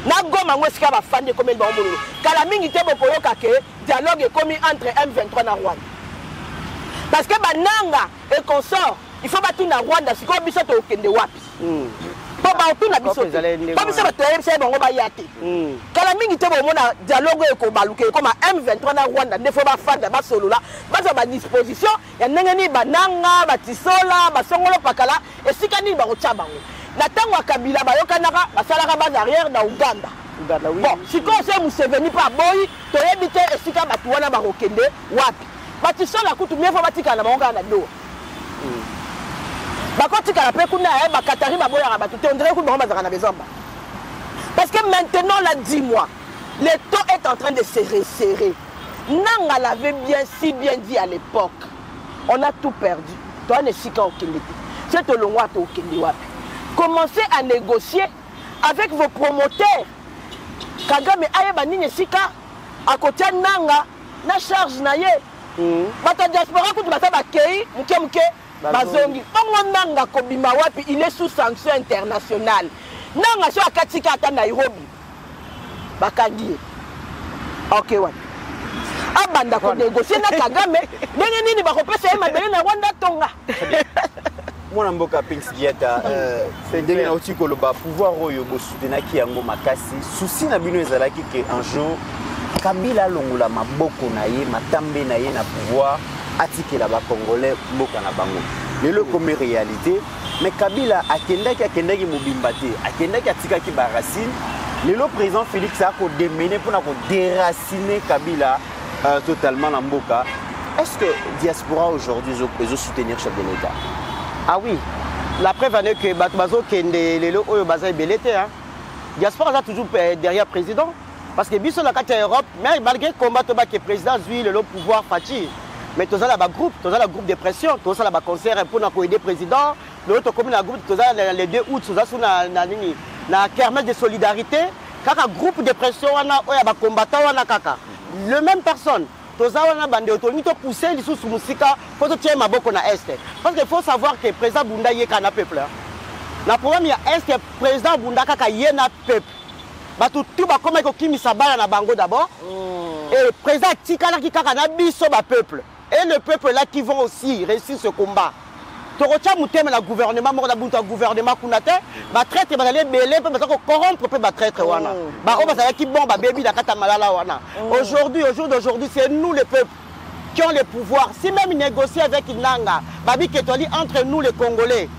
na Goma ngwesika ba fande comme ba omolo kala mingi te boko yoka ke dialogue komi entre M23 na Rwanda parce que bananga et consort il faut battre na Rwanda siko biso to okende wapi Pas tout la biso. Pas biso batele biso bango ba yate. Kala mingi te bomona dialogue ko baluke comme M23 na Rwanda ne faut ba fanda ba solo là. Ba za disposition ya ndenge ni bananga batisola basongolo pakala esika ni ba ko tcha bango. Na tango Kabila ba yokanaka basalaka base arrière na Uganda. Bon, si ko se Museveni pa boy to yebite esika batu wana ba kokende wapi. Batisola kutu mieux faut batika na bango na do. Parce que maintenant, là, dis-moi, le temps est en train de se resserrer. Nanga l'avait si bien dit à l'époque. On a tout perdu. Toi, ne sais pas c'est le long au commencez à négocier avec vos promoteurs. Kagame ayeba nini sika à côté nanga na charge na ye. Bata diaspora kutu bata bakei muke bazongi bongo nanga kobima wapi il est sous sanction internationale nanga so akatika ata Nairobi bakangi OK ouais abanda ko négocier na Kagame ndenge nini bakopesa ye mabele na Rwanda tonga mwana mboka Pinks Diata ndenge na otiko loba pouvoir oyo bo soutenaki yango makasi souci na bino ezalaki que un jour Kabila longola maboko na ye matambe na ye na pouvoir atikela ba Congolais mboka na bango lelo comme réalité mais Kabila akendaki mobimba te akendaki atikaki ba racine lelo président Félix a ko démener pour na ko déraciner Kabila totalement dans Mboka. Est-ce que diaspora aujourd'hui peut soutenir le chef de l'État? Ah oui, la preuve est que Bazo Kende Lelo Oyo Baza Belete, diaspora a toujours derrière le président. Parce que Bisso la carte Europe, mais malgré le combat que le président a le pouvoir fatigué. Mais tu as un groupe, tu as un groupe de pression, tu as un concert pour aider le président. L'autre commune a groupe, tu as les 2 août, tu as un kermesse de solidarité. Quand un groupe de pression, on a un combattant, le même personne. Tu as un bande autonomie, tu as poussé les sous musique pour te tirer ma boque na est. Parce qu'il faut savoir que le président Bunda y est un peuple. Le problème est que le président Bunda y est un peuple. Tout comme il y a un bango d'abord. Et le président Tikala qui a biso peuple. Et le peuple là qui vont aussi réussir ce combat. Tu retiens le gouvernement, le gouvernement qui a traité, aujourd'hui, au jour d'aujourd'hui, c'est nous le peuple qui ont le pouvoir. Si même négocier avec Nanga, Babi Ketoli, entre nous les Congolais,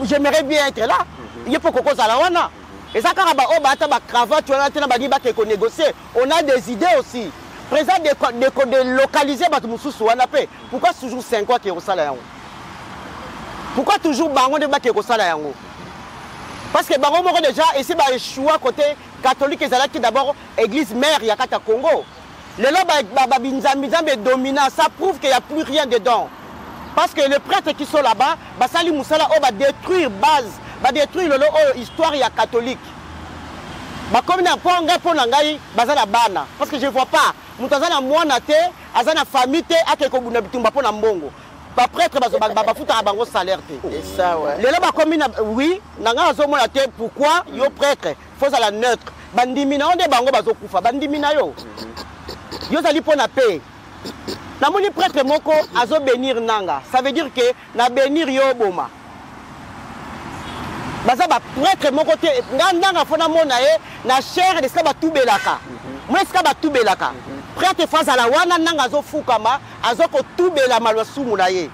j'aimerais bien être là. Il y a pas de choses. Et ça, quand on négocier, on a des idées aussi. Président de localiser pourquoi toujours 5 ans qui est au salaire? Pourquoi toujours Bango de Baké au salaire? Parce que Bango m'a déjà essayé de choix côté catholique et d'abord église mère Yakata Congo. Les lois dominant, ça prouve qu'il n'y a plus rien dedans. Parce que les prêtres qui sont là-bas, Basali Moussala va détruire base, va détruire l'histoire catholique. Comme parce que je ne vois pas. Moutazana moanate, azana famille, akekobuna bitumba pour Nambongo. Pas prêtre, bafuta bango salaire. C'est ça, ouais. Les là, oui, nanga zomonate, pourquoi yo prêtre, faut à la neutre. Bandimina, on est bango bazokufa, bandimina yo. Yo zali pour na paix. Namoni prêtre moko azo bénir nanga. Ça veut dire que na bénir yo boma. Baza ba prêtre moko te nanga fona mona ye na chair de ska ba tubelaka. Moi ska ba tubelaka. Prêtre face à la wana nanga zo fukama azo ko tubela malwasu munaye.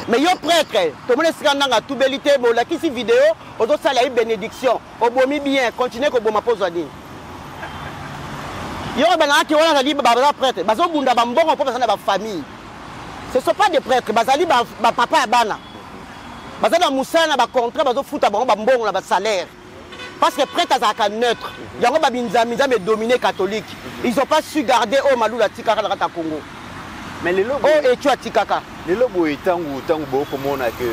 Mais yo prêtre, to mona ska nanga tubelité bo la kisi vidéo ozo sala yi bénédiction. Obomi bien, continuez ko boma pozani. Yo bana ki wana zali ba prêtre, bazo bunda ba mbongo po na ba famille. Ce sont pas des prêtres, bazali ba papa bana. Bazali ba musana ba contrat bazo futa ba mbongo na ba salaire. Parce que prêtre azaka neutre. Yango ba binzamiza mais dominé catholique. Ils n'ont pas su garder au Malou la Tikaka dans le Congo. Mais les lobos. Oh, et tu as Tikaka. Les lobos, tant que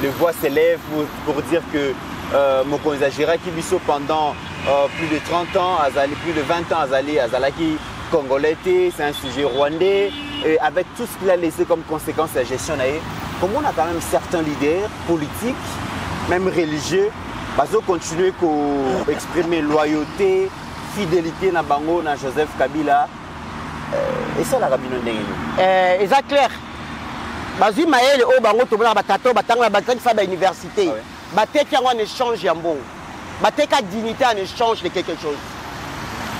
les voix s'élèvent pour dire que Mokonza Gira Kibiso pendant plus de 30 ans, plus de 20 ans, Azalaki congolais, c'est un sujet rwandais. Et avec tout ce qu'il a laissé comme conséquence la gestion, comme on a quand même certains leaders politiques, même religieux, ils ont continué à exprimer loyauté, fidélité na bango na Joseph Kabila et ça la rabino ndenge ça clair bazui maele o bango to bana batato batanga bataki fa ba université bateki en échange ya mbongo bateka dignité en échange de quelque chose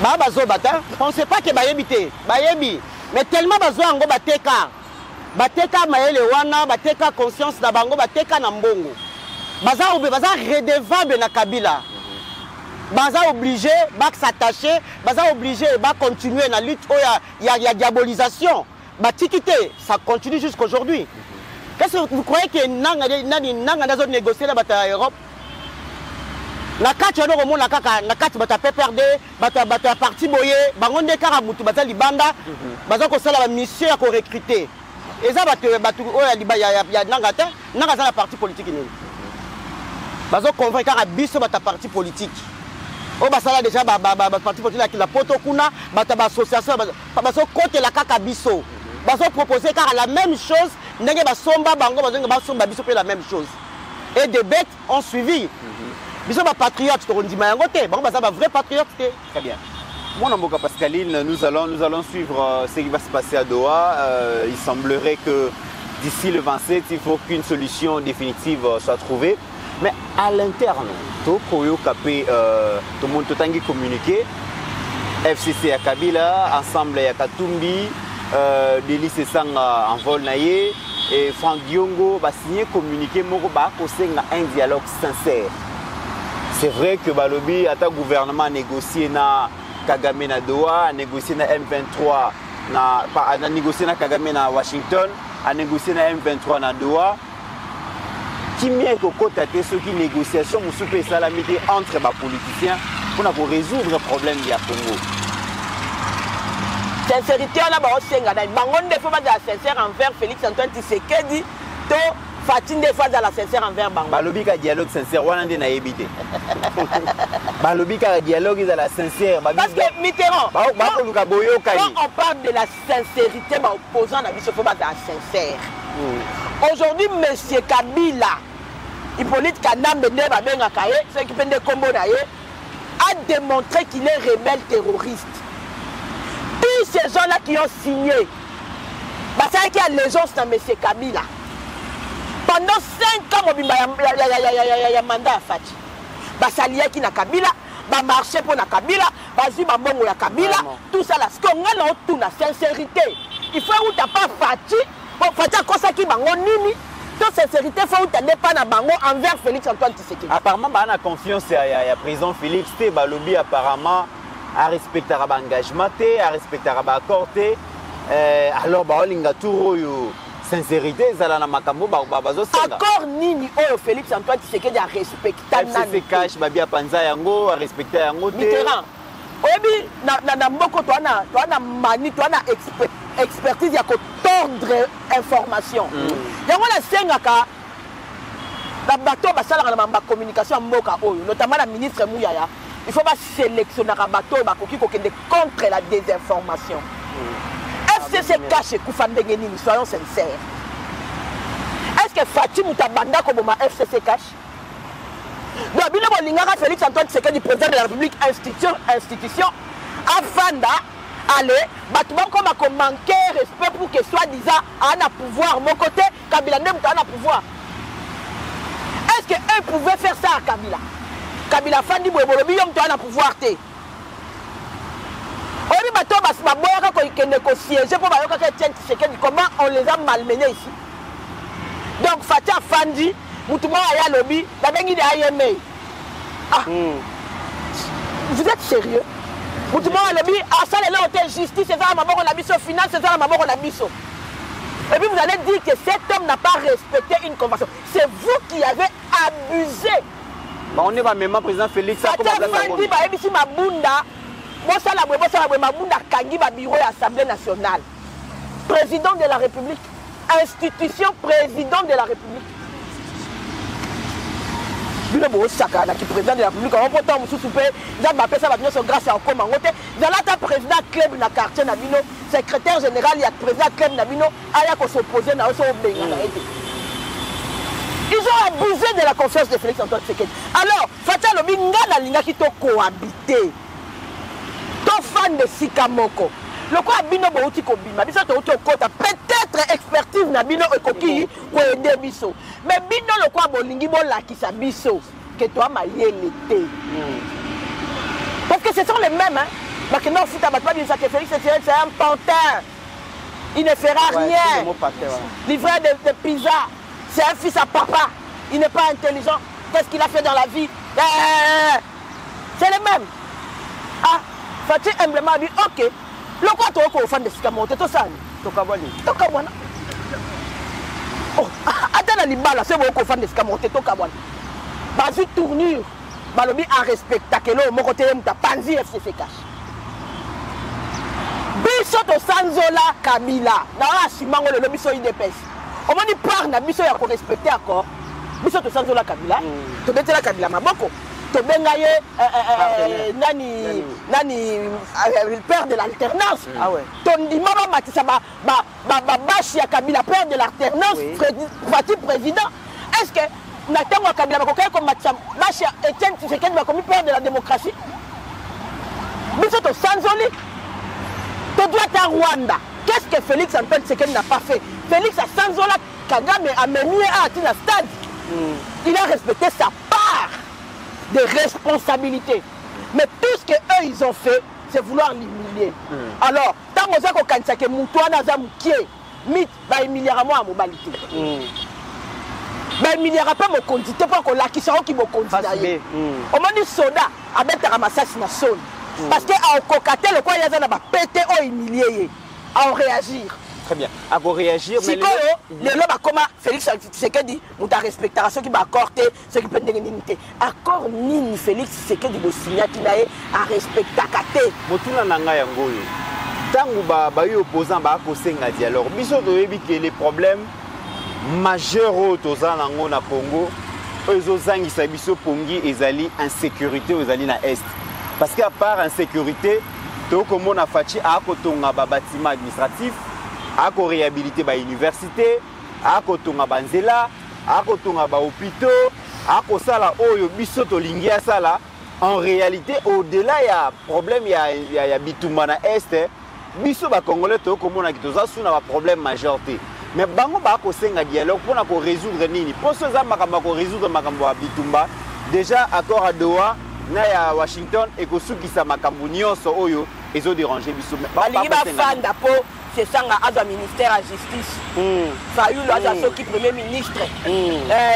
ba bazo bata on sait pas que bayebité bayebi mais tellement bazo ngo bateka maele wana bateka conscience na bango bateka na mbongo baza redevable na Kabila. Baza obligé de s'attacher, baza obligé de continuer la lutte. Il y a diabolisation. Ça continue jusqu'à aujourd'hui. Qu'est-ce que vous croyez que Nanga négocier la bataille en Europe? La carte na carte bata PPRD, bata parti boye, bangonde karamutu bata libanda, baza ko sala mission ya ko recruter. Et ça batu oya libaya ya nanga te, nanga za la parti politique ni. Baza convaincre à biso bata parti politique. Oh bah ça là déjà parti politique la poto kuna bata association baso côté la kaka biso baso proposer car la même chose ndenge basomba bango basomba biso pe la même chose et des bêtes ont suivi biso ba patriote to ndima yango te bango baza ba vrai patriote te. Très bien. Mon Mboka Pascaline, nous allons suivre ce qui va se passer à Doha. Il semblerait que d'ici le 27 il faut qu'une solution définitive soit trouvée. Mais à l'interne, tout le monde a communiqué. FCC à Kabila, ensemble à Katumbi, Delis et Sanga en vol naïe, et Franck Diongo va signer communiqué un dialogue sincère. C'est vrai que Balobi, le gouvernement a négocié na Kagame na Doha, a négocié na M23 a négocié na Kagame na Washington, a négocié na M23 na Doha. Qui mieux que côté ceux qui négociation ou super salamité entre les politiciens pour résoudre le problème du Congo. Sincérité, on a des fois sincère envers Félix Antoine Tshisekedi, to Fatine des fois dans la sincère envers Bango. Balobi ka dialogue sincère, on a des naïvetés. Balobi ka dialogue dans la sincère. Parce que Mitterrand, quand on parle de la sincérité, opposant à il faut être sincère. Aujourd'hui, M. Kabila, Hippolyte Kanambe, ceux qui prennent des combos a démontré qu'il est rebelle terroriste. Tous ces gens-là qui ont signé, c'est qu'il y a l'allégeance dans M. Kabila. Pendant 5 ans, il y a mandat à Fati. Ça lié qui na Kabila, marché pour na Kabila, vas-y, maman la Kabila, tout ça là. Ce qu'on a tout la sincérité. Il faut où tu n'as pas Fati, Fati a cosa qui bango nini. Toute sincérité, il faut où tu n'as pas na bango envers Félix Antoine Tshisekedi. Apparemment, on a confiance à président Félix Balobi apparemment à respecter l'engagement, à respecter l'accord. Alors, on a tout sincérité, ça na makambo accord nini oyo Félix Antoine Tshisekedi a respecté FCC cash babia panza yango a respecté yango Mitterrand. Oyebi na mboko to ana mani to ana expertise ya ko tordre information. Yango la sengaka na bato basala na communication mboka oyo notamment la ministre Mouyaya. Il faut pas sélectionner un bateau qui est contre la désinformation. FCC cache Koufandengeni, soyons sincères. Est-ce que Fatim Moutabanda comme FCC cache? Donc, bien que Félix Antoine Tshisekedi, président de la République, institution, Afanda, allez, Batouban comme manquer respect pour que soi-disant un pouvoir, mon côté, Kabila n'a pas pouvoir. Est-ce qu'eux pouvaient faire ça à Kabila? Kabila Fandi Bouebolobi, yom tu as le pouvoir. Comment on les a malmenés ici? Donc Fatia Fandi, Moutouma Aya Lobby, la bengi de IMA. Ah, vous êtes sérieux? Moutouma Aya Lobby, ah ça les hôtel justice, c'est ça la maman on a mis au final, c'est ça la maman on a mis. Et puis vous allez dire que cet homme n'a pas respecté une convention. C'est vous qui avez abusé. On est même président Félix Fatia Fandi, ici ma bunda. Mabunda Kangi bureau de l'Assemblée nationale. Président de la République. Institution président de la République. Président de la République. On peut ça grâce à Okoma. Vous avez président club na quartier Nabino, secrétaire général, il y a président club Nabino, aya ko s'opposer na oso benga. Ils ont abusé de la confiance de Félix Antoine Tshisekedi. Alors, Fatia Lobi ngala linga ki to cohabiter. Ton fan de Sikamoko. Le quoi Bino Bouti Kobima, peut-être expertise na Bino Ekoki pour aider Biso. Mais Bino le quoi Bolingi Bola qui sa Biso, que toi malien l'été. Parce que ce sont les mêmes, hein. Parce que non, fout à battre pas que Félix c'est un pantin. Il ne fera rien. Livreur de pizza, c'est un fils à papa. Il n'est pas intelligent. Qu'est-ce qu'il a fait dans la vie? C'est les mêmes. Ah, Fatih humblement dit ok. Le quoi tu es au fan de Sikamoto, tout ça. Tokabwana. Oh, attends les balles, c'est au fan de Sikamoto, Tokabwana. Basu tournure, Balobi a respecté que l'homme mon côté m'ta panzi FCC cash. Bisoto Sanzola Kabila, na asimango le biso IDPS. On m'a dit par na biso ya ko respecter encore. Bisoto Sanzola Kabila, to betela Kabila maboko. To bengaye nani père de l'alternance. Ah ouais. Ton dimama matisa ba bashi ya Kabila père de l'alternance, parti président. Est-ce que Natango Kabila ba kokai comme matisa bashi Etienne Tshisekedi ba comme père de la démocratie? Bisoto Sanzoli. To doit à Rwanda. Qu'est-ce que Félix Antoine Tshisekedi n'a pas fait? Félix a Sanzola Kagame a mené à Atina Stade. Il a respecté sa part de responsabilité. Mais tout ce qu'eux ils ont fait, c'est vouloir l'humilier. Alors, tant que vous avez que Moutouana Zamoukié, mythe, il humiliera moi à mobilité. Il humiliera pas mon condité, pas qu'on l'a qui sera qui me condamne. On m'a dit soda, à mettre à ma sasse na sonne. Parce que à Kokate, le quoi il y a pété ou humilié. à réagir. Très bien. À réagir, mais les lobes comme Félix Tshisekedi, nous t'a respecté ceux qui m'a accordé, ceux qui peuvent dénigrer. Accord ni Félix Tshisekedi le signal qui n'a à respecter Kate. Motuna nanga yangoyo. Tangu ba opposant ba ko senga dialogue. Biso to yebi que les problèmes majeurs au toza nango na Congo, ezo zangisa biso pongi ezali insécurité ezali na est. Parce qu'à part insécurité, to komo na fachi a ko tonga ba bâtiment administratif. Ako réhabiliter ba université, ako tonga banzela, ako tonga ba hôpitaux, ako sala oyo biso to lingia sala. En réalité, au-delà il y a problème, il y a bitumba na est, biso ba congolais to komona kitoza suna ba problème majorité. Mais bango ba ko senga dialogue pour na ko résoudre nini. Pour ce za makamba ko résoudre makambo ya bitumba, déjà accord à Doha na ya Washington et ko sukisa makambo nyonso oyo ezo déranger biso. Ba lingi ba fanda po c'est ça à ministère à justice. Fayoulou à ceux qui premier ministre.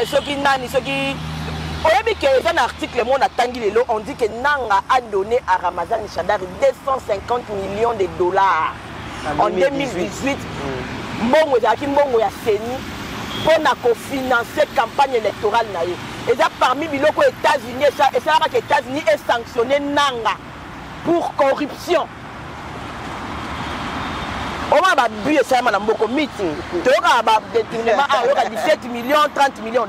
Ceux qui nani, ceux qui. Un article on dit que Nanga a donné à Ramazan Shadari 250 millions de dollars en 2018. Mbongo ya Seni pour financer la campagne électorale. Et ça parmi les États-Unis, et ça que les États-Unis ont sanctionné Nanga pour corruption. On va buer ça dans beaucoup meeting. Tu as 17 millions, 30 millions.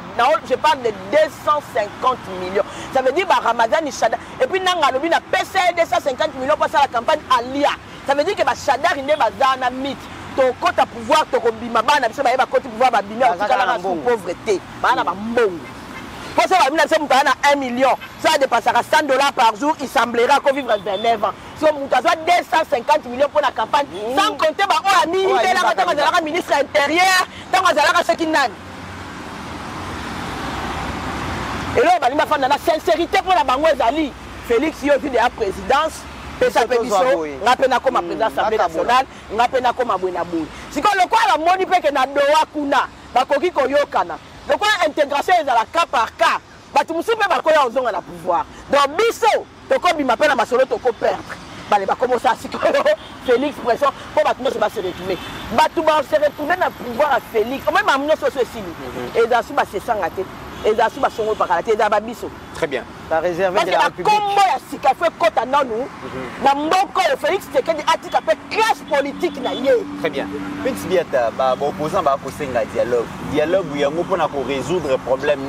Je parle de 250 millions. Ça veut dire que Ramadan Shadar. Et puis Nanga Lobi a payé 250 millions pour la campagne Alia. Ça veut dire que Shadar il n'est pas dans la mythe. Ton côté pouvoir, ton bima, bana, ça va côté pouvoir, bima, la pauvreté. Bana mbongo. Pour ça, on a 1 million. Ça dépassera 100 $ par jour. Il semblerait qu'on vivra 29 ans. Si on a 250 millions pour la campagne, sans compter la ministre intérieur, tant que ce qui n'a. Et là, on va la sincérité pour la banque Zali. Félix, il y a vu de la présidence. Pesa Pédiso, on a comme président de l'Assemblée nationale, on a comme Abouinabou. Si on a quoi la monnaie que na Doha Kuna, Bakoki Koyokana. Donc, l'intégration est à la cas par cas. Tu me suis même à la pouvoir. Donc, Bisso, tu m'appelles à ma solo, tu peux perdre. Il va commencer à Félix, pression, pour que se retourner. Tu vas se retourner dans le pouvoir à Félix. Même à mon société. Et dans ce cas, c'est sans la tête. Et dans ce cas, c'est par la tête. Et Bisso. Très bien. La réserve de la République. Si tu fais côte à nous, dans mon cas, Félix, c'est qu'il y a une classe politique. Très bien. Petit biata, opposant à un dialogue. Dialogue, il y a pour résoudre le problème.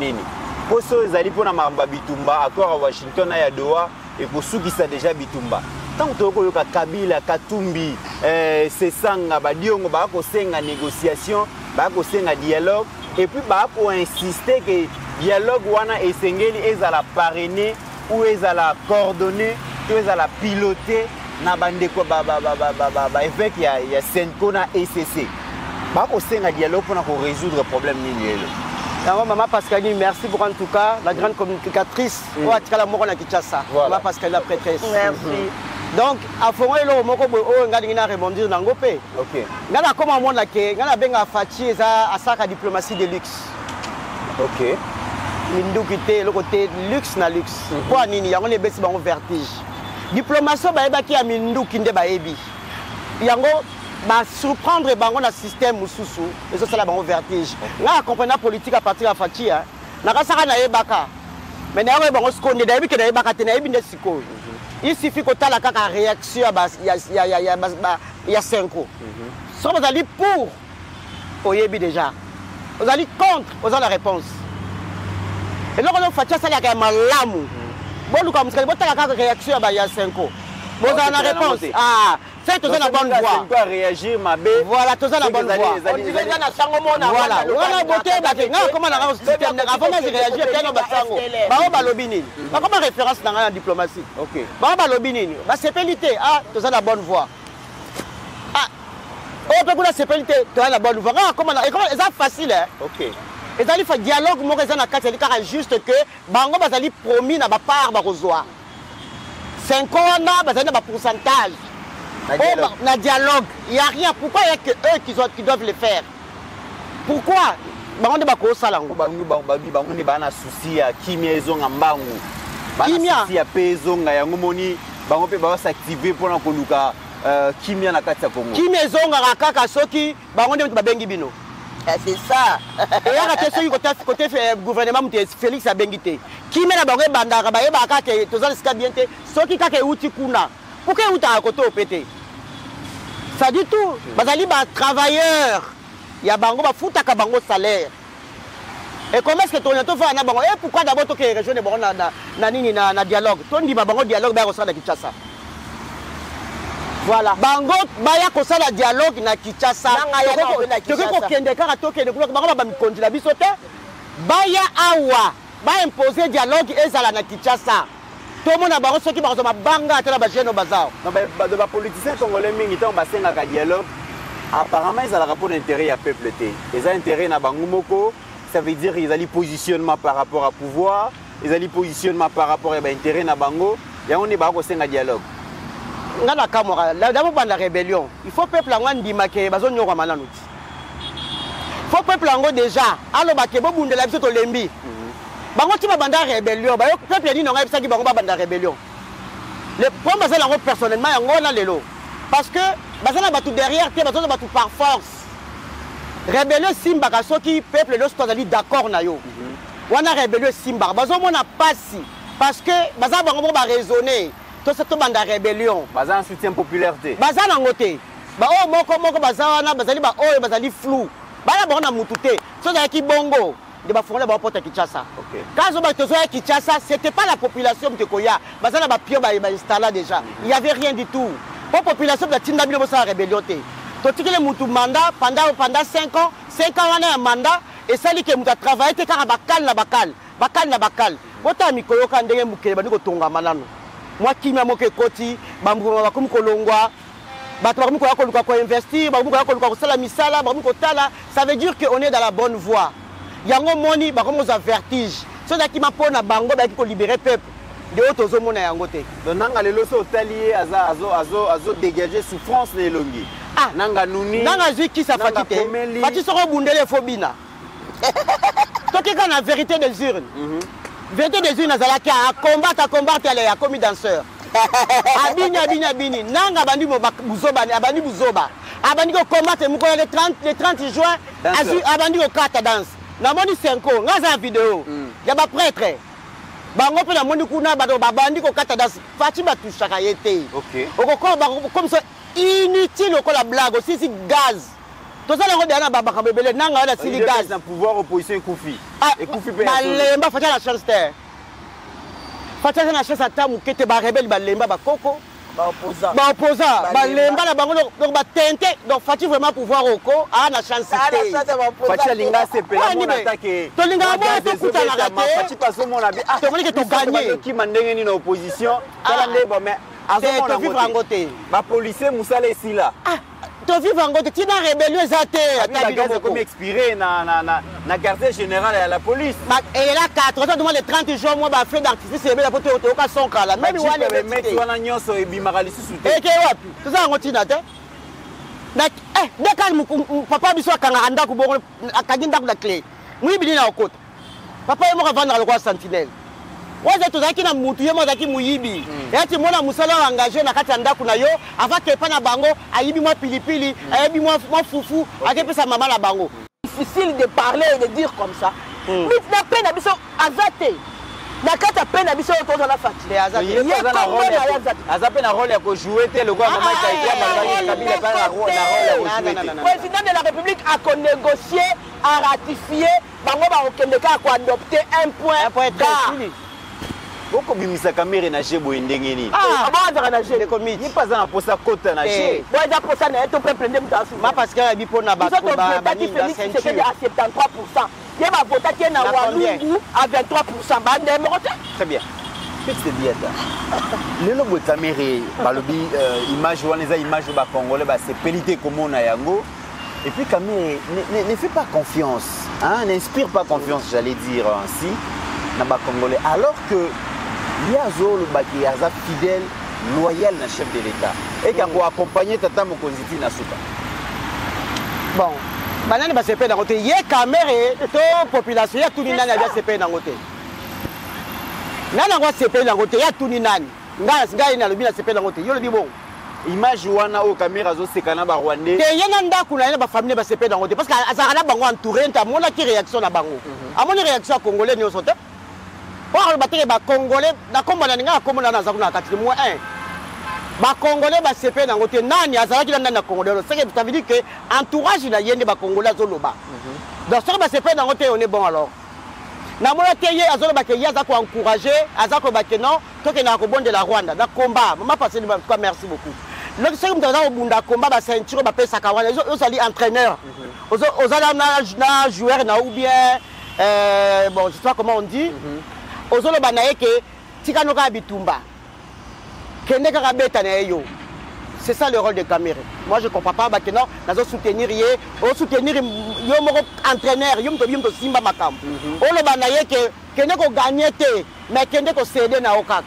Pour ceux qui ont un bitumba, accord à Washington, à Doha, et pour ceux qui sont déjà bitumba. Tant que tu as Kabila, Katumbi, Sesanga, Badiongo, une négociation, un dialogue, et puis pour insister que le dialogue est à la parrainer, ou est à la coordonner, ou est à la piloter, avec il y a Senko na ECC. Un dialogue pour résoudre le problème. Maman Pascaline, merci pour en tout cas la grande communicatrice. Maman Pascaline, la prêtresse. Merci. Donc, à fond, on a rebondir dans le pays. Ok. On a comme un monde là qui a fait la diplomatie de luxe. Ok. Mindu quitté le côté luxe na luxe. Quoi nini, on est baissé dans vertige. Diplomatie, qui a mindu qui ne baebi. Yango va surprendre bango na système mususu et ça la bango vertige. Na comprendre la politique à partir de Fatia. Na kasaka na yebaka. Mais na yebaka bango skonde da yebi ke na yebaka te na yebi ne siko. Il suffit que tu aies la réaction, il y a 5 ans. Si vous allez pour, vous avez déjà. Vous allez contre, vous avez la réponse. Et là, on fait ça, il y a quand même l'amour. Bon, comme vous avez la réaction, il y a 5 ans. Vous avez la réponse. Ah, c'est tout ça la bonne voie. Tu dois réagir, ma belle. Voilà, tout ça la bonne voie. Voilà, on a voté, comment on a système. Avant de réagir, on a lobbying. Comment référence dans la diplomatie? Ok. On a lobbying. C'est pénalité. Ah, tout ça la bonne voie. Ah, on peut la sécurité, tu as la bonne voie. Comment c'est facile. Ok. Et ça, il faut dialogue, moi, c'est juste que Bango va promis na part de Rosoir. 5 ans, on a un pourcentage. Dans le dialogue, il n'y a rien. Pourquoi il n'y a que eux qui doivent le faire? Pourquoi? On a un souci à Kimia Zongambangu. Kimia souci à Pezonga, Yangomoni, on peut s'activer pour kimia na kati ya Congo. Kimia ezongaka kaka soki bango nde babengi bino. C'est ça. Et là, côté gouvernement, Félix a bengité. Qui met la barre bandara, baye baka ke tozali ska bienté, soki kake uti kuna. Pourquoi uta à côté au pété? Ça dit tout. Bazali ba travailleur. Ya bango ba futa ka bango salaire. Et comment est-ce que ton to fa na bango? Et pourquoi d'abord to ke région de bango na nini na dialogue? Ton di ba bango dialogue ba ko na Kinshasa. Voilà. Bango baya ko sala dialogue na Kinshasa. Toko kende kaka to kende ko bango ba mikondi la biso te. Baya awa, ba imposer dialogue ezala na Kinshasa. Tout le monde a barré ceux qui barrent ma banga à la bâche au bazar. Non mais de ma politicien congolais mingi tant bassin à dialogue. Apparemment ils ont un rapport d'intérêt à peuple té. Ils ont intérêt na bangumoko, ça veut dire ils ont positionnement par rapport à pouvoir, ils ont positionnement par rapport à intérêt na bango. Et on est barré au sein à dialogue. Dans la caméra, d'abord dans la rébellion, il faut peuple en dima que bazon nyora mananouti. Il faut peuple en déjà, alors bakebo bunde la biso to lembi. Bango ti ba banda rébellion, ba peuple ni nonga bisa ki bango ba banda rébellion. Le point basé là personnellement yango na lelo. Parce que bazana batu derrière te bazana batu par force. Rébellion simba ka soki peuple lo stozali d'accord na yo. Wana rébellion simba bazo mona pasi parce que bazana bango ba raisonner. Tout ça tout banda rébellion. Bazana soutien popularité. Bazana ngote. Ba o moko bazana bazali ba o bazali flou. Bala bango na mutute. So za ki bongo. De bafongole ba porte Kinshasa. OK. Quand on va à Kinshasa, c'était pas la population de Koya. Bazana ba pio ba installé déjà. Il y avait rien du tout. Pour population de Tinda bino sa rébellion té. To tikele mutu mandat pendant 5 ans, 5 ans on a un mandat et ça li ke mutu travailler té kaka bakal na bakal. Bota mikoyo ka ndenge mukele ba ndiko tonga manano. Moi kimia moke koti bambu ba kum kolongwa. Bato ba kum ko investir, ba kum ko sala misala, ba kum ko tala, ça veut dire que on est dans la bonne voie. Yango moni ba comme aux vertige. So da ki mapona bango ba ki ko libérer peuple. De autres zo mona yango te. Donc nanga lelo so talier azo dégager souffrance les longi. Ah nanga nuni. Nanga zui ki sa fatite. Fati soko bundele fobina. Toki kana vérité des urnes. Vérité des urnes azala ki a combattre aller a commis danseur. Abini nanga bandi mo buzoba abandi buzoba. Abandi ko combattre muko le 30 juin abandi ko kata danse. Na moni 5 ans, ngaza vidéo. Ya ba prêtre. Bango pe na moni kuna bato babandi ko kata das fati batushaka yete. OK. Okoko comme ça inutile ko la blague aussi si gaz. To ça ngo bien na baba kabebele nanga la sili gaz. Le pouvoir opposition Koufi. Et Koufi pe. Balemba fati la chance terre. Fati la chance atamu kete ba rebelle balemba ba koko. Ba opposant balemba la bango donc ba tenter donc fati vraiment pouvoir oko a na chance terre. Fati linga sepela mon attaque. To linga mo to kuta na raté. Fati paso mon abi. To moni que to gagner. Qui mandenge ni na opposition. Kala ndebo mais azo mon vivre en côté. Ba policier musala ici là. To vivre en côté. Ti na rébellion zate. La gaz comme expiré na quartier général à la police. Et là 4 ans demande les 30 jours moi ba fait d'artifice et la photo au ka son kala. Même wale le mettre wana nyonso e bimaka lisusu te. Et ke wapi? To za ngoti na te. Na deka papa biso akanga anda ku bongo akadinda ku la clé. Muibi na okota. Papa yemo ka vendre le quoi sentinelle. Waza to zaki na mutu yemo zaki muyibi. Yati mona musala engagé na kati anda ku na yo avant que pa na bango ayibi moi pilipili, ayibi moi fufu, akepesa mama na bango. Difficile de parler et de dire comme ça. Mais na peine biso azate. Na kata peine biso to na fatigué azate. Azate na rôle ko jouer te le quoi maman Kaïtia Kabila pas la rôle Le président de la République a négocié, a ratifié, bango ba okendeka ko adopter un point d'art. Boko bimisa caméra na jebo ndenge ni. Ah, ba na jebo comité. Ni pas en posa kota na jebo. Bo za posa na to peuple ndem dasu. Ma parce que bi pona ba ko ba ni la ceinture à 73%. Il va voter qui est dans Walungu à 23%. Très bien. Qu'est-ce que c'est bien ça? Le logo de caméra, balobi image ou les images ba congolais ba c'est pelité comme on a yango. Et puis caméra ne fait pas confiance, hein, n'inspire pas confiance, j'allais dire ainsi. Congolais, alors que Liazo le Baki Aza fidèle, loyal na chef de l'État et qui a accompagné Tata Mokonziti na Souka. Bon, banane ba CP dans côté, yé caméra to population ya tout ni nani ya CP dans côté. Nana ngwa CP dans côté ya tout ni nani. Ngas ngai na lobi na CP dans côté. Yo le bi bon. image wana au caméra zo sekana ba rwandais te yena ndako na yena ba famille ba sepe dans côté parce que azara bango entouré nta mona ki réaction na bango amoni réaction congolais ni osote pour ba teke ba congolais na komba na ninga komona na zakuna kati mo 1 ba congolais ba sepe dans côté nani azara ki na congolais c'est que ça veut dire que entourage na yende ba congolais zoloba donc ça ba sepe dans côté on est bon alors na mona te ye azoloba ke ya za ko encourager azako ba ke non to ke na ko bonde la Rwanda na combat mama passer quoi merci beaucoup. Le seul qui a un combat, c'est ceinture, c'est un entraîneur. Aux autres, joueur, ou bien, bon, je sais pas comment on dit. Aux autres, Tikanoka Bitumba. C'est ça le rôle de Cameroun. Moi, je ne comprends pas que non, nous allons soutenir, entraîneur, Simba Makam. On le banaye que nous gagné, mais que nous cédé na Okak.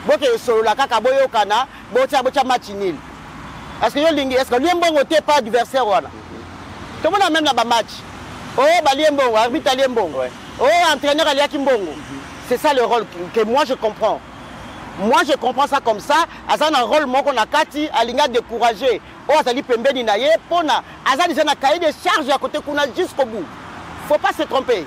Boke solo la kaka boyo kana bocha match nul. Est-ce que est-ce que Liembongo t'es pas adversaire voilà. Tout le monde a même là bas match. Oh ba Liembongo, arbitre Liembongo. Oh entraîneur Alia Kimbongo. C'est ça le rôle que moi je comprends. Moi je comprends ça comme ça, azana un rôle mon qu'on a kati alinga décourager. Oh azali pembeni na ye pona azali zana cahier de charge à côté qu'on a jusqu'au bout. Faut pas se tromper.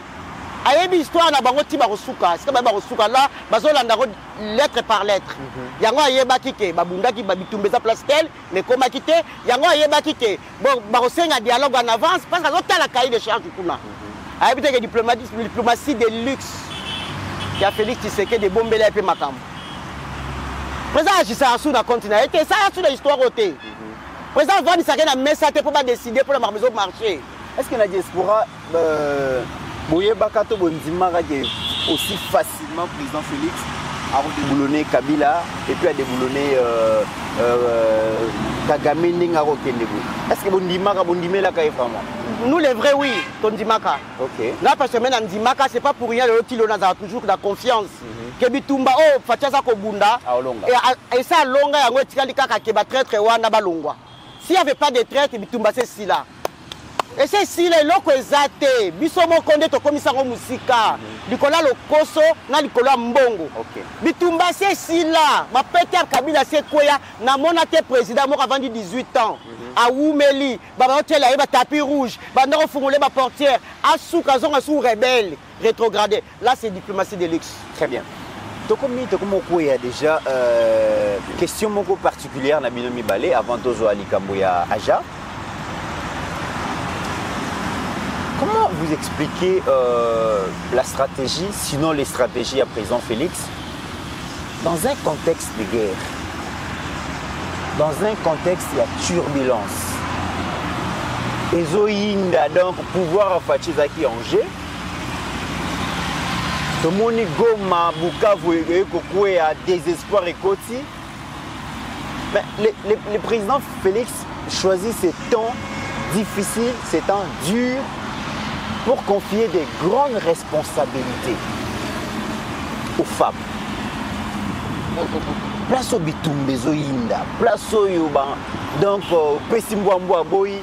Ayebi histoire na bango ti ba rosuka c'est ba rosuka là bazolanda lettre par lettre yango ayeba kike babunda ki babitumbeza place tel mais comment quitter yango ayeba kike bon ba rosenga dialogue en avance parce que l'autre la cahier de charge kuna ayebi te diplomatie de luxe qui a Félix Tshisekedi de bombela pe makambo président agissa sous na continent et ça sous l'histoire ôté président Van Sakena messa te pour pas décider pour la maison marché est-ce que la diaspora Boye Bakato Bondimara qui est aussi facilement président Félix a déboulonné Kabila et puis a déboulonné Kagame Ndingaro Kendebo. Est-ce que Bondimara Bondimé la Kaye vraiment? Nous les vrais oui, Tondimaka. Ok. Là parce que maintenant Ndimaka c'est pas pour rien le Tilo a toujours la confiance. Que Bitumba oh Fatiasa Kobunda et ça longa yango tikali kaka ke ba traître wana balongwa. S'il y avait pas de traître Bitumba c'est si là. Et c'est si les locaux exatés, bisomo konde to komisa ngo musika, likola lokoso na likola mbongo. Bitumba c'est si là, ma Peter Kabila c'est koya na mona te président mo avant 18 ans. A Oumeli, ba hôtel ba tapis rouge, ba ndoro fungole ba portière, asuka zonga sous rebelle, rétrogradé. Là c'est diplomatie de luxe. Très bien. Tokomi koya déjà question moko particulière na binomi balé avant tozo ali Kamboya Aja. Comment vous expliquez la stratégie, sinon les stratégies à présent Félix, dans un contexte de guerre, dans un contexte de turbulence, et Zoïnda donc pouvoir faire qui en jeu, tout le monde Goma, Bukavu et Kokoué à désespoir et Koti, mais le président Félix choisit ces temps difficiles, ces temps durs, pour confier des grandes responsabilités aux femmes. Place au Bitumbe Zoïnda, place au Yoba, donc Pessimboamboa Boy.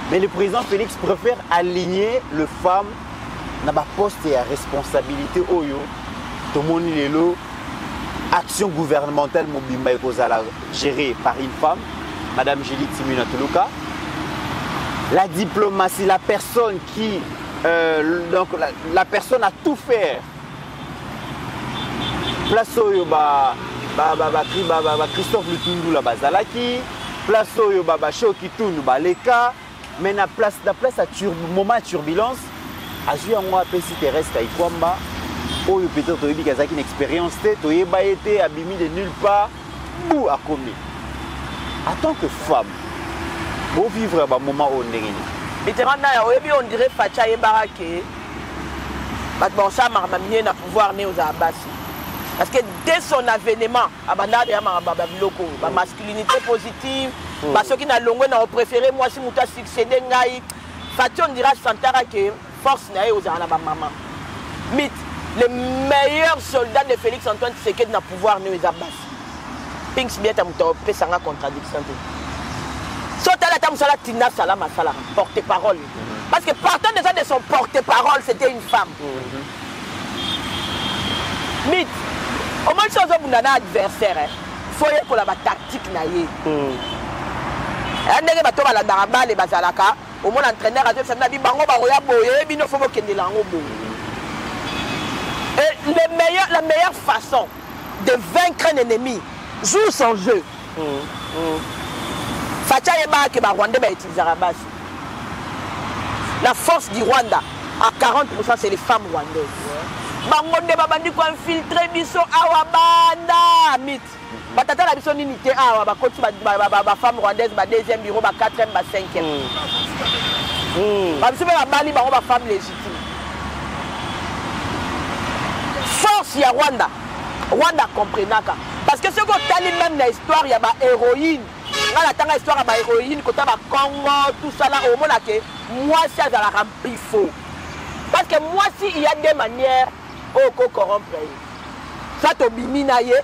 Mais le président Félix préfère aligner les femmes dans le poste et la responsabilité Oyo. Tout le monde est là. Action gouvernementale Mobimba Ekozala gérée par une femme, Madame Julie Timina Toluka. La diplomatie, la personne qui donc la personne a tout fait. Place au Christophe Lutundu la Bazalaki, place au Shoki Tundu Baleka, mais la place à moment de turbulence, à jouer en moi si terrestre à Ikwamba, ou peut-être qu'il une expérience, tu es été abîmé de nulle part, ou à commis. En tant que femme, pour vivre un moment où on est. On dirait Facha et Barake. Bon, ça m'a amené à pouvoir né aux Abbas. Parce que dès son avènement, la masculinité positive, ceux qui n'ont pas préféré, moi, si je succédé, Facha, on dira Santara que force n'est aux maman. Mais le meilleur soldat de Félix Antoine Tshisekedi n'a pouvoir né aux Abbas. Pinks bien, tu as une contradiction. Porte-parole. Parce que partant déjà de son porte-parole, c'était une femme. Mais, au moins, chose où on a un adversaire, faut yekola ba tactique na ye ndenge bato balandaka bale bazalaka omona entraîneur azo na bi bango baroya boye bino faut bokendela yango boye. Et la meilleure façon de vaincre un ennemi joue son jeu. Facha yeba ke ba Rwandais ba utilisera basi. La force du Rwanda à 40% c'est les femmes rwandaises. Bangonde babandi ko infiltrer biso awa banda mit. Batata la biso nini te awa ba koti ba femme rwandaise ba deuxième bureau ba quatrième ba cinquième. Ba biso ba bali ba femme légitime. Force ya Rwanda. Rwanda comprenaka parce que ce que tali même la histoire ya ba héroïne. Dans la tanga histoire ba héroïne kota ba Congo tout ça là au mona que moi ça la rempli faux. Parce que moi si il y a des manières au corrompre. Ça to bimina ye.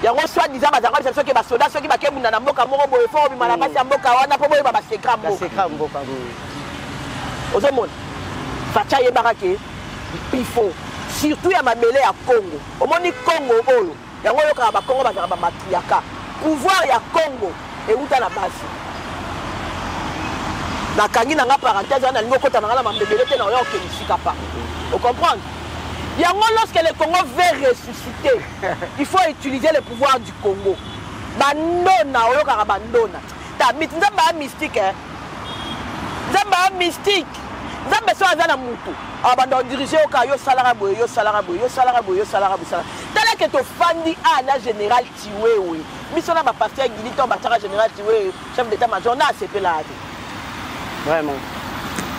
Ya ngo soit disant bazanga c'est que ba soda ceux qui ba kebunda na mboka moko boye fo bimana basi mboka wana po boye ba sekra mboka. Ozomona. Facha ye barake pifo. Surtout ya mabele ya Congo. Omoni Congo oyo. Yango yoka ba Congo bazanga ba matriaka. Pouvoir ya Congo et uta la base. Na kangi na nga parenthèse na lingo kota na nga mambebele te na yo okenisika pa. Vous comprenez? Yango lorsque le Congo veut ressusciter, il faut utiliser le pouvoir du Congo. Bandona oyo ka bandona. Ta nzamba mystique hein. Nzamba mystique. Nzamba so azana mutu. Abanda diriger au ka yo salara boye yo salara boye yo salara boye yo salara boye. Tala que to fandi à la général Tiwewe. Misona ba pasteur Guilito ba tara général Tiwewe, chef d'état-major na CP là. Vraiment.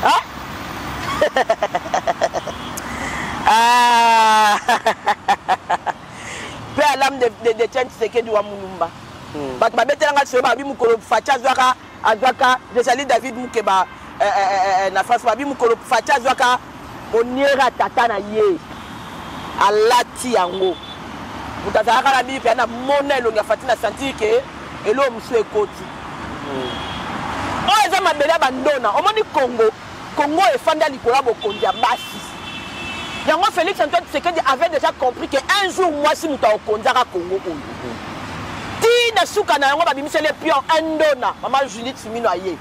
Hein? Ah. Peu à l'âme de Tchèque Tshisekedi du Wamulumba. Bat ma bête nga se ba bi mukolo facha zwaka azwaka je salue David Mukeba na France ba bi mukolo facha zwaka oniera tata na ye. Alati yango. Mutazaka na bi pe na monelo nga fatina sentir que elo musu ekoti. Oh eza mabele bandona omoni Congo et fanda likola bokonzi ya basi. Yango Félix Antoine Tshisekedi avait déjà compris que un jour moi si muta okonzaka Congo oyo. Ti na suka na yango ba bimisa le pion andona mama Judith Sumino aye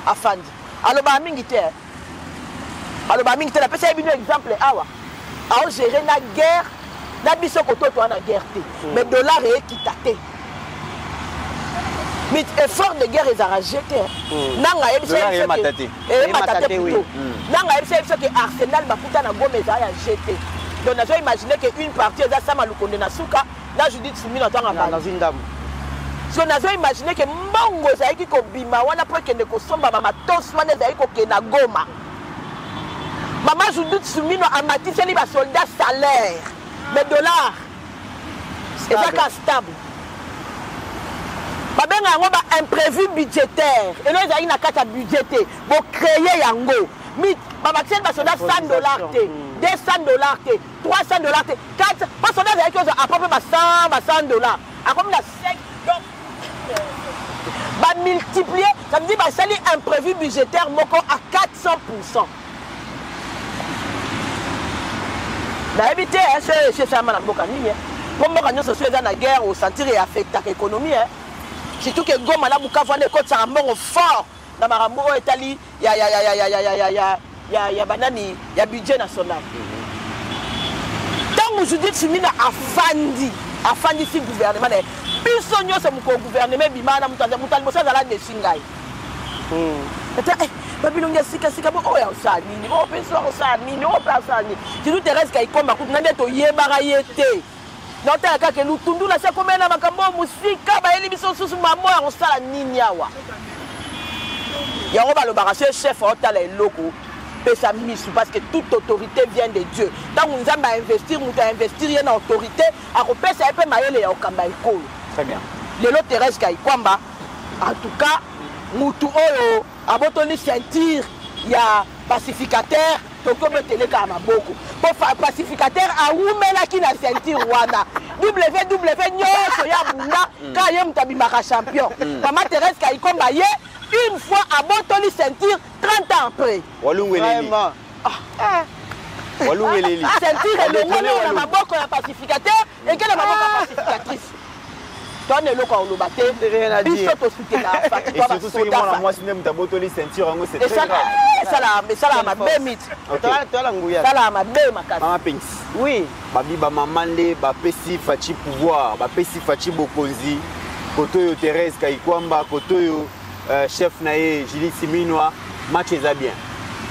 afandi. Aloba mingi te. Aloba mingi te la pesa bino exemple awa. Ao gérer na guerre na biso koto na guerre te. Mais dollar et équité. Mais effort de guerre est arrangé. Nanga ebisa et matate. Et matate oui. Nanga ebisa que Arsenal bakuta na Gomez a jeté. Donc on a imaginé que une partie de ça malukonde na suka na Judith Sumino tanga dans une dame. So on a imaginé que mbongo zaiki ko bima wana pour que ne ko somba mama tos wana zaiki ko ke na Goma. Maman Judith Sumino a matissé les soldats salaire. Mais dollars. C'est ça stable. Babenga yango ba imprévu budgétaire et nous avons une carte budgété pour créer yango mit ba maxel ba soda $100 te $200 te $300 te 4 ba soda avec à peu près ba $100 à comme la 5 donc ba multiplier ça me dit ba sali imprévu budgétaire moko à 400%. Na éviter c'est ça mana boka nini comme boka nyo so dans la guerre au sentir et affecter l'économie hein. Surtout que Goma la Bukavu ne côte ça un bon fort dans Marambo Italie ya banani ya budget national. Tant Judith Sumino afandi si gouvernement biso nyo se muko gouvernement bimana mutal bosa za la de singai. Babilonga sika bo oya osani ni bo penso osani ni o pasani. Tu nous te reste kai komba ku na to yebara yete. Nota kaka lutundu la se komena makambo musika ba eli biso susu mamo on sala nini awa. Ya on va le barrager chef hôtel loko pesa misu parce que toute autorité vient de Dieu. Tant on va investir, on va investir une autorité a repesa un peu maele ya okamba ikolo. Très bien. Le lot terrestre kai kwamba en tout cas mutu oyo abotoni sentir ya pacificateur tokobe teleka maboko pour pacificateur a oumela ki na ceinture wana WW nyoso ya bunda ka ye mutabimaka champion mama Thérèse Kaikomba ye une fois à botoni ceinture 30 ans après Walungweleli Walungweleli ceinture le ngone na maboko ya pacificateur et que na maboko ya pacificatrice toi ne loko oloba te rien à dire biso to soutena faki toi ba soda moi si même ta botoli ceinture ngo c'est très grave ça la ma bemit toi la nguya ça la ma bema kaka mama pinks oui babi ba mamande ba pesi fachi pouvoir ba pesi fachi bokonzi koto yo Thérèse Kaikwamba koto yo chef nae Julie Siminwa match est bien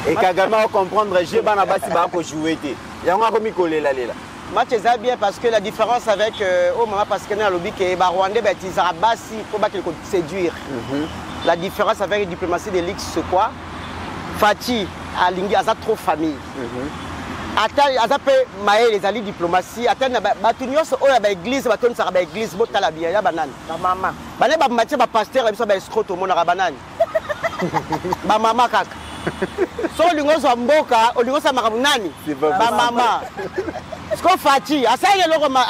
et Kagame va comprendre je bana basi ba ko jouer té yango ko mi kolela lela match est bien parce que la différence avec oh maman parce que na lobby que ba Rwandais ba tizara basi pour ba qu'il séduire la différence avec la diplomatie de l'X c'est quoi Fati alingi aza trop famille ata aza pe maé les alliés diplomatie ata na ba tunyoso o ya ba église ba toni sara ba église botala bien ya banane ba mama bane ba match ba pasteur biso ba escroto mona ka banane ba mama kaka so lingo zo mboka olingo sa makamu nani ba mama sko Fati asayé loko ma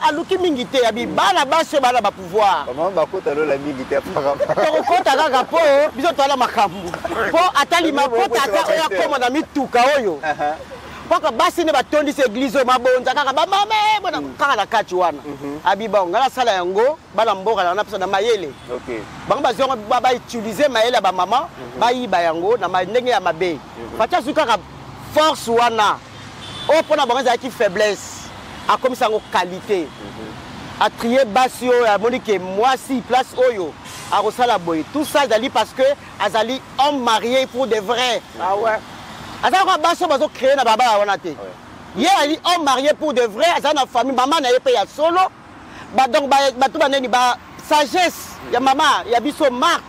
aluki mingi te ya bi bana baso bana ba pouvoir maman ba kota lo la mingi te para to kota kaka po biso to ala makambu po atali makota ata oya koma na mituka oyo poko basi ne batondi se église mabonza kaka ba mama bona kaka na kati wana abiba ngala sala yango bana mboka na pesa na mayele OK bango bazonga ba utiliser mayele ba mama ba yiba yango na ndenge ya mabe Fati suka ka force wana o pona bango za ki faiblesse a comme ça ngo qualité a trier basi o a monique moi si place oyo a rosala boy tout ça dali parce que azali homme marié pour de vrai ah ouais azaka baso bazo créer na baba wana te ye ali homme marié pour de vrai azana famille maman na ye pe ya solo ba donc ba tout baneni ba sagesse ya maman ya biso Marthe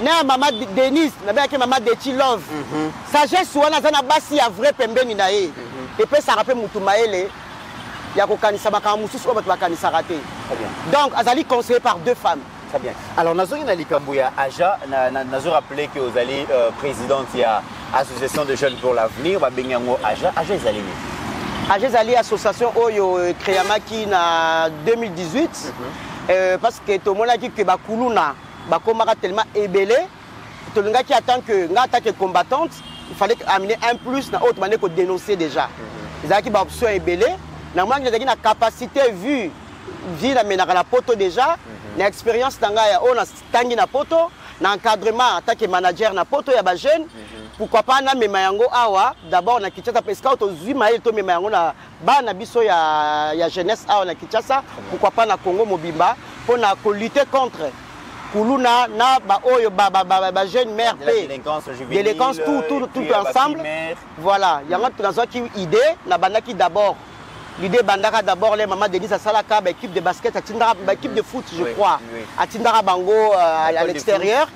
na maman Denise na ba ke maman de Love sagesse wana azana basi ya vrai pembeni na ye et puis ça rappelle mutu maele ya ko kanisa makambo mususu ba kanisa raté donc azali conseillé par deux femmes. Très bien. Alors, nous avons Likambuya Aja, nous avons rappelé que vous allez présidente de l'association de jeunes pour l'avenir, Aja, Aja est allé. Aja est allé association Oyo Créamaki en 2018 parce que tout le monde a dit que Bakuluna, Bakomara tellement ébélé, tout le monde qui attend que nous attaque combattante, il fallait amener un plus dans autre manière que dénoncer déjà. Les gens qui ont option ébélé, normalement ils ont une capacité vue na la poto déjà. Na expérience tanga ya ona tangi na poto na encadrement en tant que manager na poto ya ba jeune pourquoi pas na mema yango awa d'abord na Kinshasa parce que to zima ile to mema yango na bana biso ya jeunesse awa na Kinshasa pourquoi pas na Congo mobimba pour na lutter contre kuluna na ba oyo ba jeune mère pe délinquance tout ensemble voilà yango dans qui idée na banaki d'abord. L'idée bandaka d'abord les mamans Denise à Salaka, équipe de basket, équipe de foot je crois, à Tindara Bango à l'extérieur.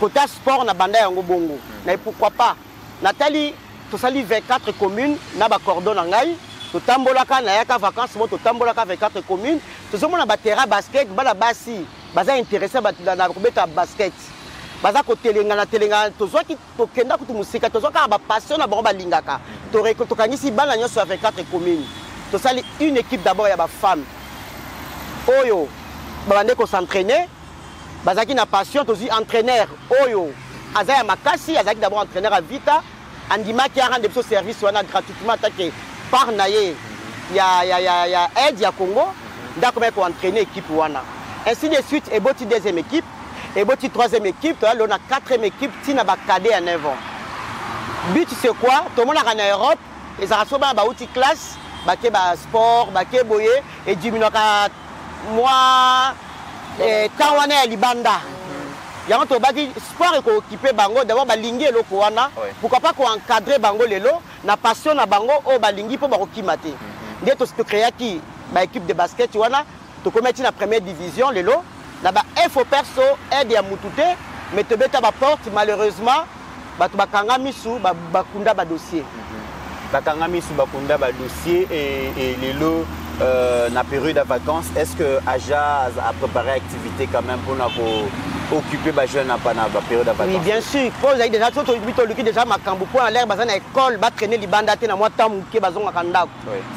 Côté sport na banda yango bongo. Mais pourquoi pas? Nathalie, tout ça 24 communes na ba cordon ngai, to tambolaka na yaka vacances mo to tambolaka 24 communes. Tout ça na ba terrain basket, bala basi, baza intéressé na kobeta basket. Baza ko telenga to zo ki to kenda ko musika to zo ka ba passion na bango balingaka. To kanisi bana nyoso à 24 communes. To sali une équipe d'abord ya ba femme. Oyo bande ko s'entraîner. Bazaki na passion to zi entraîneur oyo. Azaya makasi azaki d'abord entraîneur à Vita. Andima qui a rendu ce service wana gratuitement attaqué par naye. Ya aide ya Congo. D'accord mais ko entraîner équipe wana. Ainsi de suite et boti deuxième équipe. Et boti troisième équipe, là on a quatrième équipe qui n'a pas cadet à 9 ans. But c'est quoi? Tout le monde en Europe, les Arabes sont en classe, baké sport, baké boyé et du moi quand on est à Libanda. Il y a un sport qui occupé bango d'abord balingi et lokoana. Pourquoi pas qu'on encadre bango lelo, na passion na bango au balingi pour barokimate. Dès que tu crées qui équipe de basket wana, tu commets la première division lelo. Là-bas, il faut perso aide à moutouté, mais te bête à ma porte, malheureusement, tu bakanga misu, bakunda ba dossier. Bakanga misu, bakunda ba dossier et les lots na période de vacances. Est-ce que Aja a préparé activité quand même pour occuper les jeunes pendant la période de vacances? Oui, bien sûr. Quand vous avez déjà tout déjà ma cambo point à l'air, dans l'école, va traîner les bandes à moi tant que bazon à Kanda.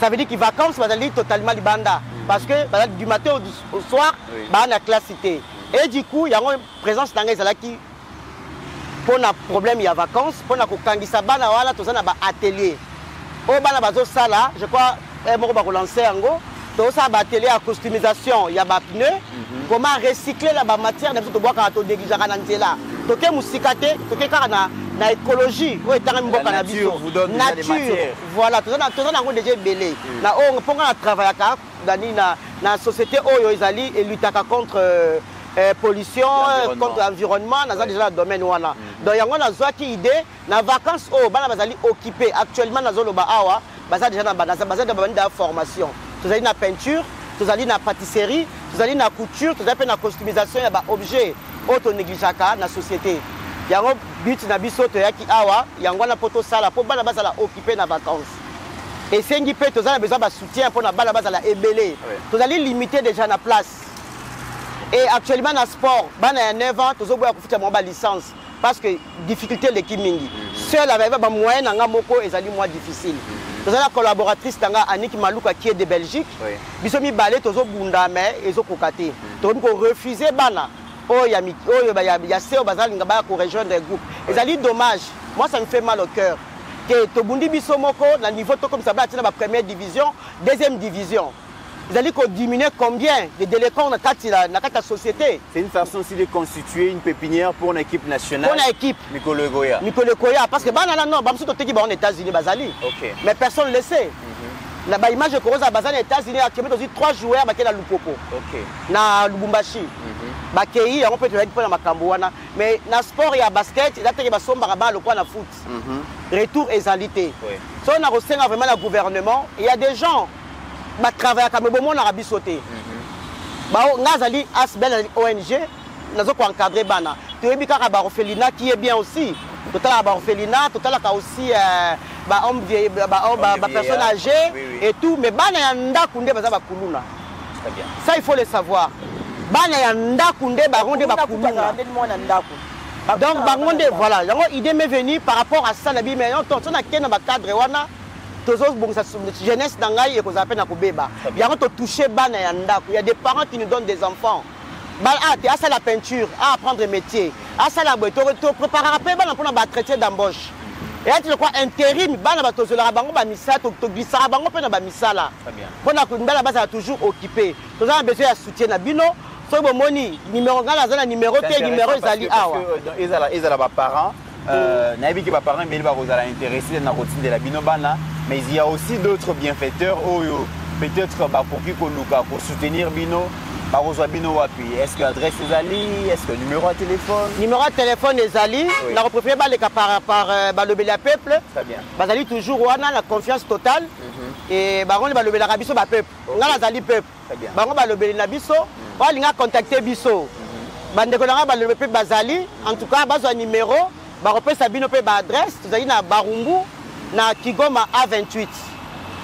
Ça veut dire que les vacances, va aller totalement les bandes. Parce que du matin au soir, bah la classe cité. Et du coup, il y a une présence dans les qui pour un problème il y a vacances, pour na kokangisa bana wala tout ça na ba atelier. Au bana bazo sala, je crois moi ba relancer ango tout ça batterie à customisation, il y a ba pneu, comment recycler la matière, n'importe quoi quand on dégage à l'antilla. Toke musikate, toke kana na écologie, o etanga mboka na biso. Nature, voilà, tout ça na ngo déjà belé. Na on ponga travailler ka na société oyo ezali et luttaka contre pollution, contre l'environnement, dans déjà le domaine wana. Donc yango na zwaki idée na vacances o bana bazali occupé actuellement na zoloba awa, baza déjà na baza de formation. Tout ça na peinture, tout ça na pâtisserie, tout ça na couture, tout ça na customisation ya ba objet auto négligeaka na société. Yango but na biso to yaki awa, yango na poto sala po bana bazala occupé na vacances. Et sengi pe to za besoin ba soutien pour na bana bazala ebelé. To za limiter déjà na place. Et actuellement, dans le sport, il y a 9 ans, il y a une licence. Parce que difficulté de l'équipe mingi. Seul avec un moyen, c'est moins difficile. Nous avons la collaboratrice Annick Malouka qui est de Belgique. Nous avons balé tous les bundame et les kokate. Nous avons refusé bana. Oh, il y a ces bazar qui rejoindre des groupes. Et c'est dommage. Moi, ça me fait mal au cœur. Que Tobundi Bisomoko, dans le niveau comme ça, dans la première division, deuxième division. Vous allez diminuer combien de délinquants dans la société? C'est une façon aussi de constituer une pépinière pour une équipe nationale. Pour une équipe. Mikolo Goya. Parce que non, aux États-Unis, mais personne ne le sait. La image de Korosa aux États-Unis, il y a 3 joueurs qui sont dans Lupopo. Dans Lubumbashi. On peut être pour la mais dans le sport, il y a basket, il y a le foot. Retour égalité. Si on a reçu vraiment le gouvernement, il y a des gens qui travaillent comme bon monde Arabie Saoudite. Nazali Asbel ONG, nous avons encadré Bana. Tu as vu Orphelinat qui est bien aussi. Total Orphelinat, total aussi personnes âgées et tout. Mais Bana yanda kunde baza kuluna. Ça il faut le savoir. Bana yanda kunde baronde bakuluna. Donc bangonde voilà. L'idée m'est venue par rapport à ça. Mais on a qu'un cadre wana. Jeunesse d'Angaï et qu'on appelle à Koubeba. Il y a touché Bana Yanda. Il y a des parents qui nous donnent des enfants. Tu as ça la peinture, à apprendre métier. À ça la boîte, tu prépares un peu pour un traité d'embauche. Et là, tu le crois intérim, Bana Batozela Bango Bamisa, tu glisseras Bango Pena Misala. Pour la base, toujours occupé. Tu as besoin de soutien à Bino. So moni numéro ngala numéro T numéro Zali Awa. Ils ont leurs parents. Naïbi qui va parler, mais il va vous intéresser dans la routine de la Binobana. Mais il y a aussi d'autres bienfaiteurs. Peut-être pour soutenir Bino. Est-ce que l'adresse est Zali? Est-ce que le numéro de téléphone? Numéro de téléphone est Zali. On a repris par le Bélia Peuple. Très bien. Zali toujours la confiance totale. Et Baron le Bélia Rabiso Peuple. On a Zali Peuple. Très bien. Baron le Bélia Biso. On a contacté Biso. Bandekolanga le Peuple Bazali. En tout cas, base un numéro. Baropé Sabino Peuple adresse. Vous avez na Barumbu. Na Kigoma A28.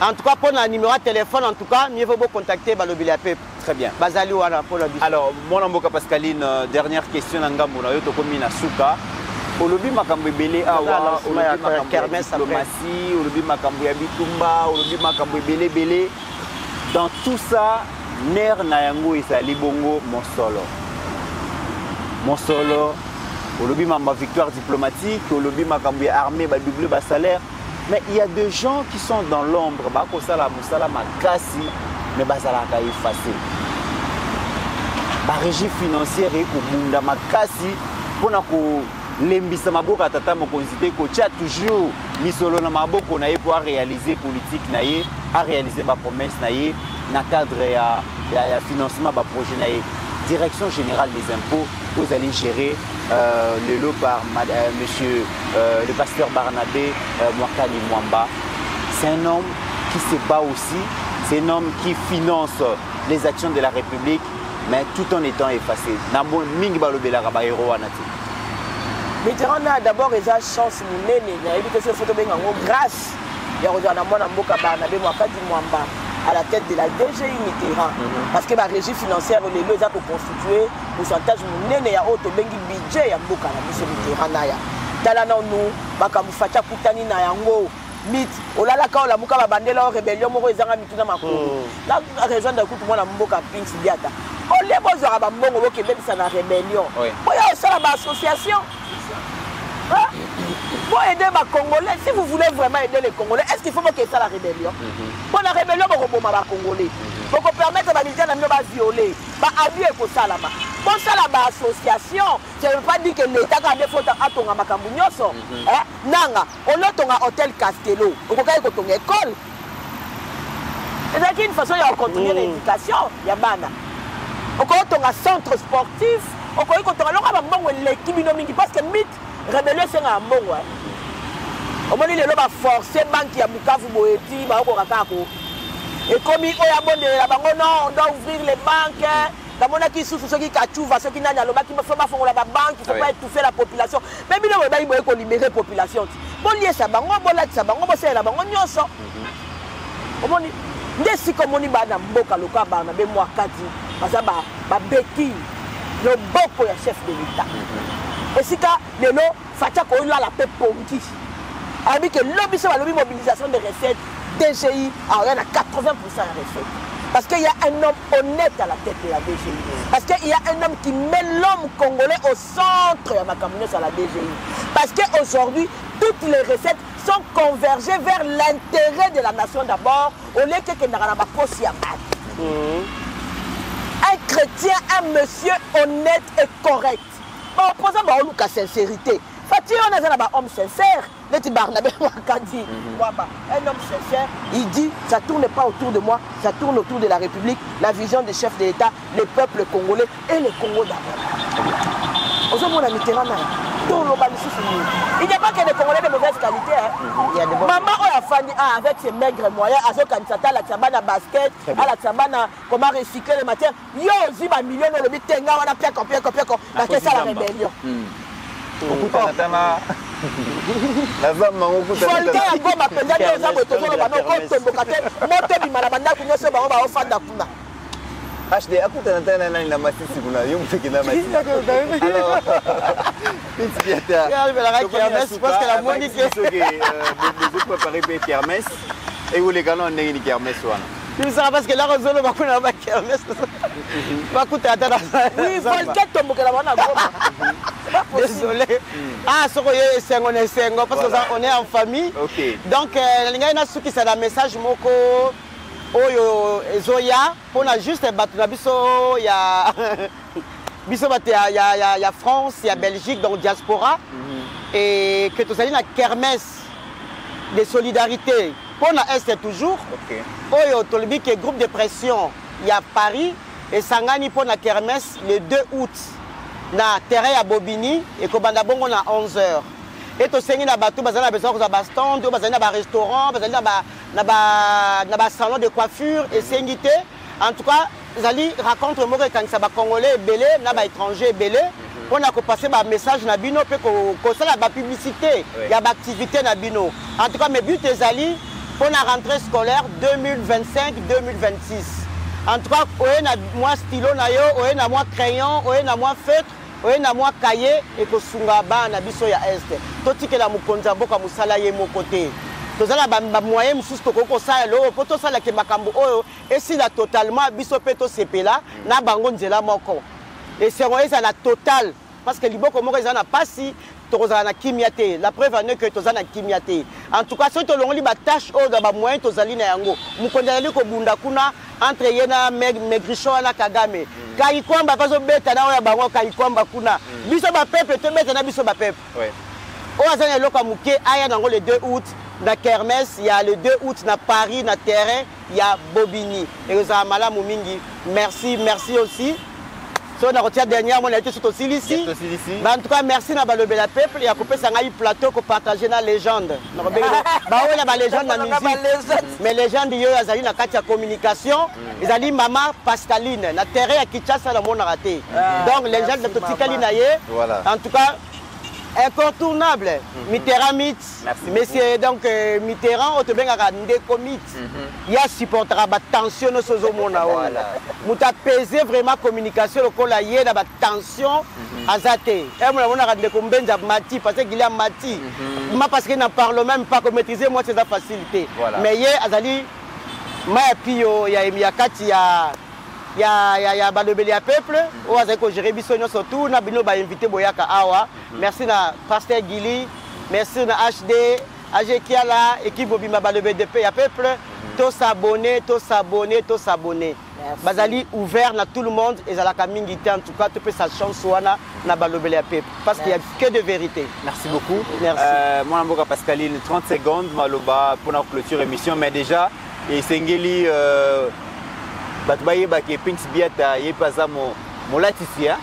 En tout cas, pour le numéro de téléphone, en tout cas, mieux vaut contacter le Bélia Peuple. Très bien. Bazali wana pour la biso. Alors, mon amboka Pascaline, dernière question ngambo na yo to komi na suka. Olobi makambo ebele awa, olobi makambo ya diplomatie, olobi makambo ya bitumba, olobi makambo ebele belé. Dans tout ça, ner na yango ezali bongo Mosolo. Mosolo, olobi ma victoire diplomatique, olobi makambo ya armée ba double ba salaire. Mais il y a des gens qui sont dans l'ombre, ba ko sala musala makasi. Mais bazala ka effacé. La régie financière est au Munda Makasi pour lembisa maboka tata mokonzité ko tia toujours misolo na maboko na pour réaliser politique na ye, à réaliser ma promesse na ye, na cadre ya financement ba projet na ye. Direction générale des impôts, vous allez gérer le lot par monsieur le pasteur Barnabé Mwakali Mwamba. C'est un homme qui se bat aussi. C'est un homme qui finance les actions de la République, mais tout en étant effacé. Mitterrand a d'abord une chance grâce à la tête de la DGI Mitterrand. Parce que la régie financière, les lois ont constitué un pourcentage de budget de Mitterrand. Dans nous, mythe olala ka la muka babandela rébellion moko ezanga mituna makulu la raison de coup mwana mboka pinks biata ole bozwa ba mbongo boke bebisa na rébellion boya osala ba association pour aider les Congolais. Si vous voulez vraiment aider les Congolais, est-ce qu'il faut que ça la rébellion pour la rébellion boko boma ba Congolais pour permettre aux militaires de violer, abus et pour ça là-bas. Pour ça là-bas, association, ça ne veut pas dire que l'État a des fautes à ton Makambounyoso. Nanga, on a ton hôtel Castello, on a ton école. C'est une façon de continuer l'éducation, Yabana. On a ton centre sportif, on a ton l'équipe parce que mythe, rébellion c'est un bon. On a dit que l'on va forcer banque à Bukavu Boeti, et comme il y a bon on doit ouvrir les banques. Dans mon qui souffre, ceux qui cachouva, ceux qui n'ont pas qui me font la banque, il ne faut pas étouffer la population. Même si on veut libérer la population. Bon, lié ça, bon, ça, bon, c'est là, bon, on y a ça. On dit, si comme on y va dans Boka, le cas, on a bien moi, Kadi, parce que Beki, le Boko est chef de l'État. Et si tu as le Fatia qu'on a la paix pour qui avec que l'obligation mobilisation des recettes, DGI, alors il y a 80% de recettes. Parce qu'il y a un homme honnête à la tête de la DGI. Parce qu'il y a un homme qui met l'homme congolais au centre de la communauté à la DGI. Parce qu'aujourd'hui, toutes les recettes sont convergées vers l'intérêt de la nation d'abord, au lieu que un chrétien, un monsieur honnête et correct. Bon, pour ça, on a sincérité. Fatih, on a un homme sincère. Un homme sincère, il dit, ça ne tourne pas autour de moi, ça tourne autour de la République, la vision des chefs de l'État, le peuple congolais et le Congo d'abord. Il n'y a pas que des Congolais de mauvaise qualité. Hein. Maman a fandi avec ses maigres moyens, à ce candidat, à la tsabana basket, à la tsabana, comment recycler les matières. Yo, aussi, ma million de l'objet, tenga, on a piako, parce que c'est la rébellion. HD akutana tena nani na masisi kuna yo mfiki na masisi. Alors parce que la monique vous préparez pour kermesse et vous les canons ni kermesse wana. Tu sais parce que la raison va kuna ba kermesse. Ba kutana tena. Oui, volquet tomboka la wana goma. Désolé. Ah, sengo parce qu'on est en famille. OK. Donc linga ina suki ça la message moko oyo ezoya pona juste batuna biso ya biso bate ya France, ya Belgique donc diaspora et que tous allez na kermesse de solidarité pona est toujours oyo tolbi que groupe de pression ya Paris et sangani pona kermesse le 2 août na terrain ya Bobigny et ko banda bongo na 11h. Et to sengi na bateau bazana besoin ko ba stand, bazana ba restaurant, bazana ba salon de coiffure et sengité. En tout cas, zali raconte mo que quand ça ba congolais belé na ba étranger belé, on a ko passer ba message na bino pe ko sala ba publicité, il y a ba activité na bino. En tout cas, mes buts ezali pour la rentrée scolaire 2025-2026. En tout cas, on a moi stylo na yo, on a moi crayon, on a moi feutre. Oui, na moi cahier et que sunga na biso ya est. Toti que la mukonza boka musala ye mo côté. Tozala ba moyen mususu to ko sa lo poto sala ke makambo oyo et si la totalement biso peto sepela na bango nzela moko. Et c'est ça la totale parce que liboko moko ezana pasi tozala na kimiate. La preuve en est que tozala na kimiate. En tout cas, si to longoli ba tâche oyo ba moyen tozali na yango. Mukonza li ko bunda kuna entre yena Megricho na Kagame. Kaikwamba bazo beta na oya bango kaikwamba kuna. Biso ba peuple te beta na biso ba peuple. Ouais. O azana loka muke aya nango le 2 août na kermesse, il y a le 2 août na Paris na terrain, il y a Bobigny. Et za malamu mingi. Merci aussi. So on a retiré dernière, on a été sur aussi ici. En tout cas, merci à la peuple et à couper ça plateau pour partager la légende. Bah oui, la légende la musique. Mais légende yo azali na kati ya communication, ils ali maman Pascaline na terrain à Kinshasa la monde raté. Donc légende de Totikali na ye. En tout cas incontournable. Mitterrand mythe. Mais c'est donc Mitterrand, on te benga ndeko mythe. Il y a supportera ba tension no sozo mona wala. Muta peser vraiment communication le kola yé na ba tension azate. Et moi on a ndeko mbenza mati parce qu'il y a mati. Moi parce qu'il n'en parle même pas que maîtriser moi c'est la facilité. Mais yé azali ma pio ya kati ya balobeli ya peuple o azali ko gérer biso nyonso tout na bino ba invité boyaka awa. Merci na pasteur Gili, merci na HD, AG Kiala, équipe Bobima balobeli de ya peuple. tous s'abonner. Bazali ouvert à tout le monde et à la communauté. En tout cas, tu peux sa chance na balobele ya peuple parce qu'il y a que de vérité. Merci beaucoup. Merci. Moi, Mboka Pascaline, 30 secondes, maloba pour la clôture émission, mais déjà, et Sengeli, Batbaye Bake Pinks Biata, Yepaza Molatisia.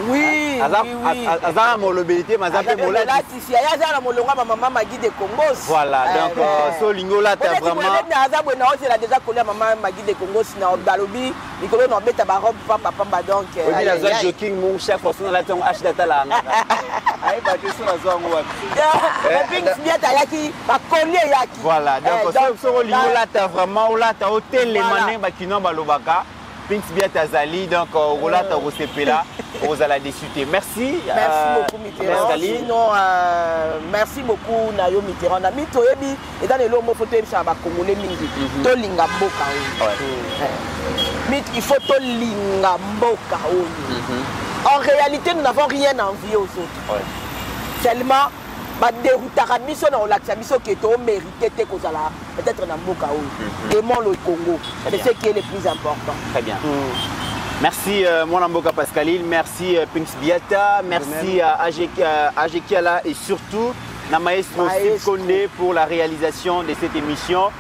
Oui, Azara molobélité, mais après Molatisia. Yazara molonga maman Magui de Congo. Voilà, donc so lingola t'as vraiment. Il a déjà collé à maman Magui de Congo, sinon Balobi, Nicolas Norbeta Barob, papa donc. Oui, il a déjà joking mon chef pour son latin H data là. Aïe, bah que ça zone ouais. Pinks Biata Yaki, ba connaît Yaki. Voilà, donc so lingola t'as vraiment là t'as hôtel les mané ba kino balobaka. Pinks Biata Zali, donc Rola t'as là. Vous allez discuter. Merci. Merci beaucoup Mitterrand. Sinon, merci beaucoup Nayo Mitterrand. Nami toyebi et dans les lots photo ça va congolais mingi. To linga mboka. Il faut to linga mboka. En réalité, nous n'avons rien envie aux autres. Seulement ba déroutara biso na olaxa biso que to mérité te kozala peut-être na mboka o. Aimons le Congo. C'est ce qui est le plus important. Très bien. Merci mon Mboka Pascaline, merci Pinks Biata, merci à Ajekiala et surtout na maestro Konde pour la réalisation de cette émission.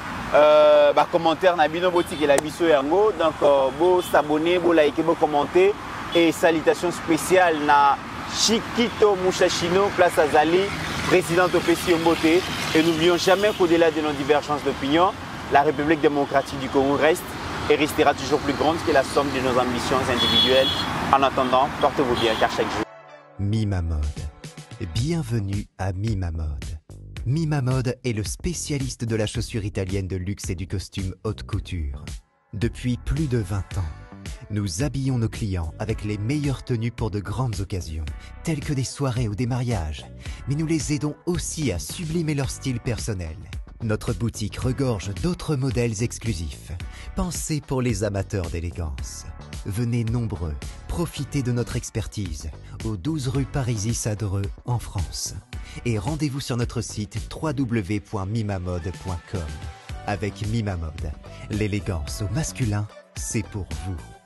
Commentaire na bino botik et la biso yango, donc beau s'abonner, beau liker, beau commenter et salutations spéciales na Chiquito Mouchachino, place à Zali, président Opesi Mbote. Et n'oublions jamais qu'au-delà de nos divergences d'opinion, la République démocratique du Congo reste et restera toujours plus grande que la somme de nos ambitions individuelles. En attendant, portez-vous bien car chaque jour. Mima Mode. Bienvenue à Mima Mode. Mima Mode est le spécialiste de la chaussure italienne de luxe et du costume haute couture. Depuis plus de 20 ans, nous habillons nos clients avec les meilleures tenues pour de grandes occasions, telles que des soirées ou des mariages, mais nous les aidons aussi à sublimer leur style personnel. Notre boutique regorge d'autres modèles exclusifs, pensés pour les amateurs d'élégance. Venez nombreux, profitez de notre expertise au 12 rue Parisis-Sadreux en France. Et rendez-vous sur notre site www.mimamode.com. Avec Mima Mode, l'élégance au masculin, c'est pour vous.